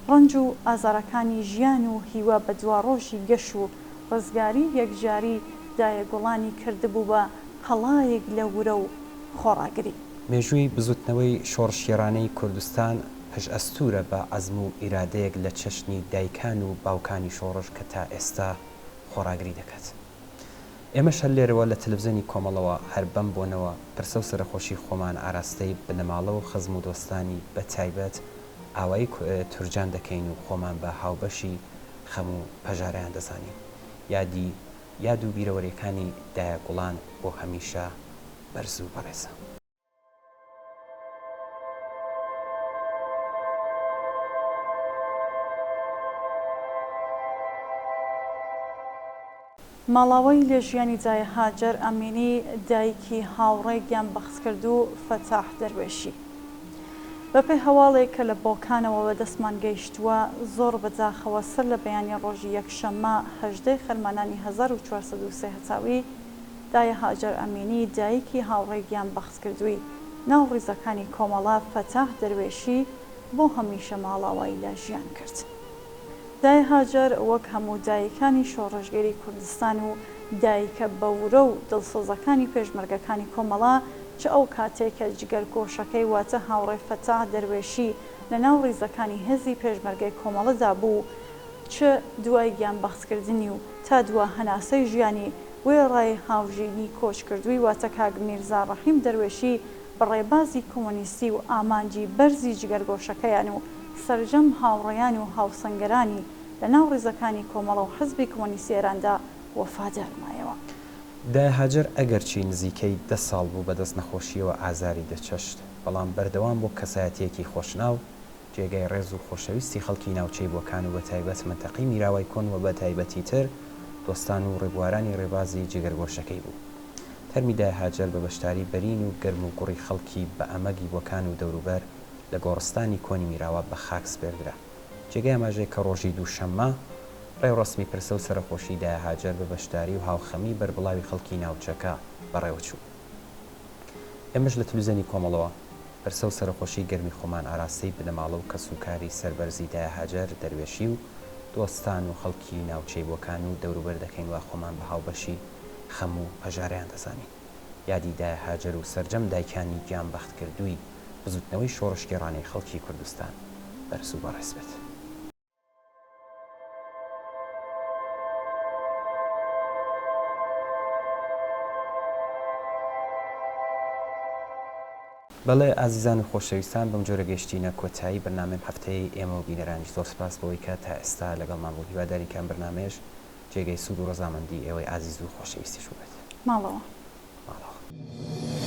ڕەنج و ئازارەکانی ژیان و هیوە بە دواڕۆژی گەش و ڕزگاری یەکجاری دایەگوڵانی کردبوو بە هەڵایەک لە ورە و خۆڕاگری. مێژووی بزوتنەوەی شۆڕشێرانەی کوردستان پێش ئەستورە بە عەزم و ئیرادەیەک لە چەشنی دایکان و باوکانی شۆڕش کە تا ئێستا خۆڕاگری دەکات. ئێمەش هەر لێرەوە لە تەلەڤیزیۆنی کۆمەڵەوە هەر بەم بۆنەوە پرسە و سەرخۆشی خۆمان ئاراستەی بنەماڵە و خەزم و دۆستانی بە تایبەت ئاوایی تورجان دەکەین و خۆمان بە هاوبەشی خەم و پەژارەیان دەزانین. یاد و بیرەوەریەکانی دایەگوڵان بۆ هەمیشە بەرز و بەڕێزە. ماڵاوەی لە ژیانی جای هاجر ئەمینی دایکی هاوڕێ گیانبەخت کرد و فەتاح دەروێشی. بەپێ هەواڵێک کە لە بۆکانەوە بە دەستمان گەیشتووە زۆر بەداخەوە سەر لە بەیانی ڕۆژی یەکشەممە 18 خەرمانانی 1403 هەتاوی دایە هاجر ئەمینی دایکی هاوڕێ گیانبەخت کردووی ناو ڕیزەکانی کۆمەڵە فەتاح دەروێشی بۆ هەمیشە ماڵاوایی لە ژیان کرد. دایە هاجر وەک هەموو دایکانی شۆڕژگەری کوردستان و دایکە بەورە و دڵسۆزەکانی پێشمەرگەکانی کۆمەڵە چ ئەو کاتێکە جگەرگۆشەکەی واتە هاوڕێ فەتاح دەروێشی لە ناو ڕیزەکانی هێزی پێشمەرگەی کۆمەڵەدا بوو، چ دوای گیانبەختکردنی و تا دووە هەناسەی ژیانی وێ ڕای هاوژینی کۆچ کردووی واتە کاک میرزا ڕەحیم دەروێشی بەڕێبازی کۆمۆنیستی و ئامانجی بەرزی جگەرگۆشەکەیان و سەرجەم هاوڕێیان و هاوسەنگەرانی لە ناو ڕیزەکانی کۆمەڵە و حزبی کۆمۆنیستی ئێراندا وەفادارمایەوە. دایە هاجر ئەگەرچی نزیکەی 10 ساڵ بوو بەدەست نەخۆشیەوە ئازاری دەچەشت، بەڵام بەردەوام بۆ کەسایەتیەکی خۆشناو جێگای ڕێز و خۆشەویستی خەڵکی ناوچەی بۆکان و بەتایبەت منتەقی میراوای کۆن و بەتایبەتی تر دۆستان و ڕێبوارانی ڕێبازی جگەرگۆشەکەی بوو. تەرمی دایە هاجر بە بەشداری بەرین و گەرم و گوڕی خەڵکی بە ئەمەگی بۆکان و دەوروبەر لە گۆڕستانی کۆنی میراوە بە خاک سپێردرا. جێگای ئاماژەیە کە ڕۆژی دووشەممە ڕێوڕسمی پرسە و سەرخۆشی دایە هاجر بە بەشداری و هاوخەمی بەربڵاوی خەڵکی ناوچەکە بەڕێوەچوو. ئێمەش لە تەلەڤیزیۆنی کۆمەڵەوە پرسە و سەرخۆشی گەرمی خۆمان ئاراستەی بنەماڵە و کەسوکاری سەربەرزی دایە هاجر دەروێشی و دۆستان و خەڵکی ناوچەی بۆکان و دەوروبەر دەکەین وا خۆمان بە هاوبەشی خەم و پەژارەیان دەزانین. یادی دایە هاجر و سەرجەم دایکانی گیانبەخت کردووی بزوتنەوەی شۆڕشگێڕانی خەڵکی کوردستان بەرز و بەڕێز بێت. بەڵێ ئازیزان و خۆشەویستان بەم جۆرە گەشتینە کۆتایی بەرنامەی هەفتەی ئێمە و بینەرانی زۆر سپاس بەوەی کە تا ئێستا لەگەڵمان بوو. هیواداری کەم بەرنامەیەش جێگەی سوود و ڕەزامەندی ئێوەی ئازیز و خۆشەویستیش بێت. ماڵەوە. ماڵەوە.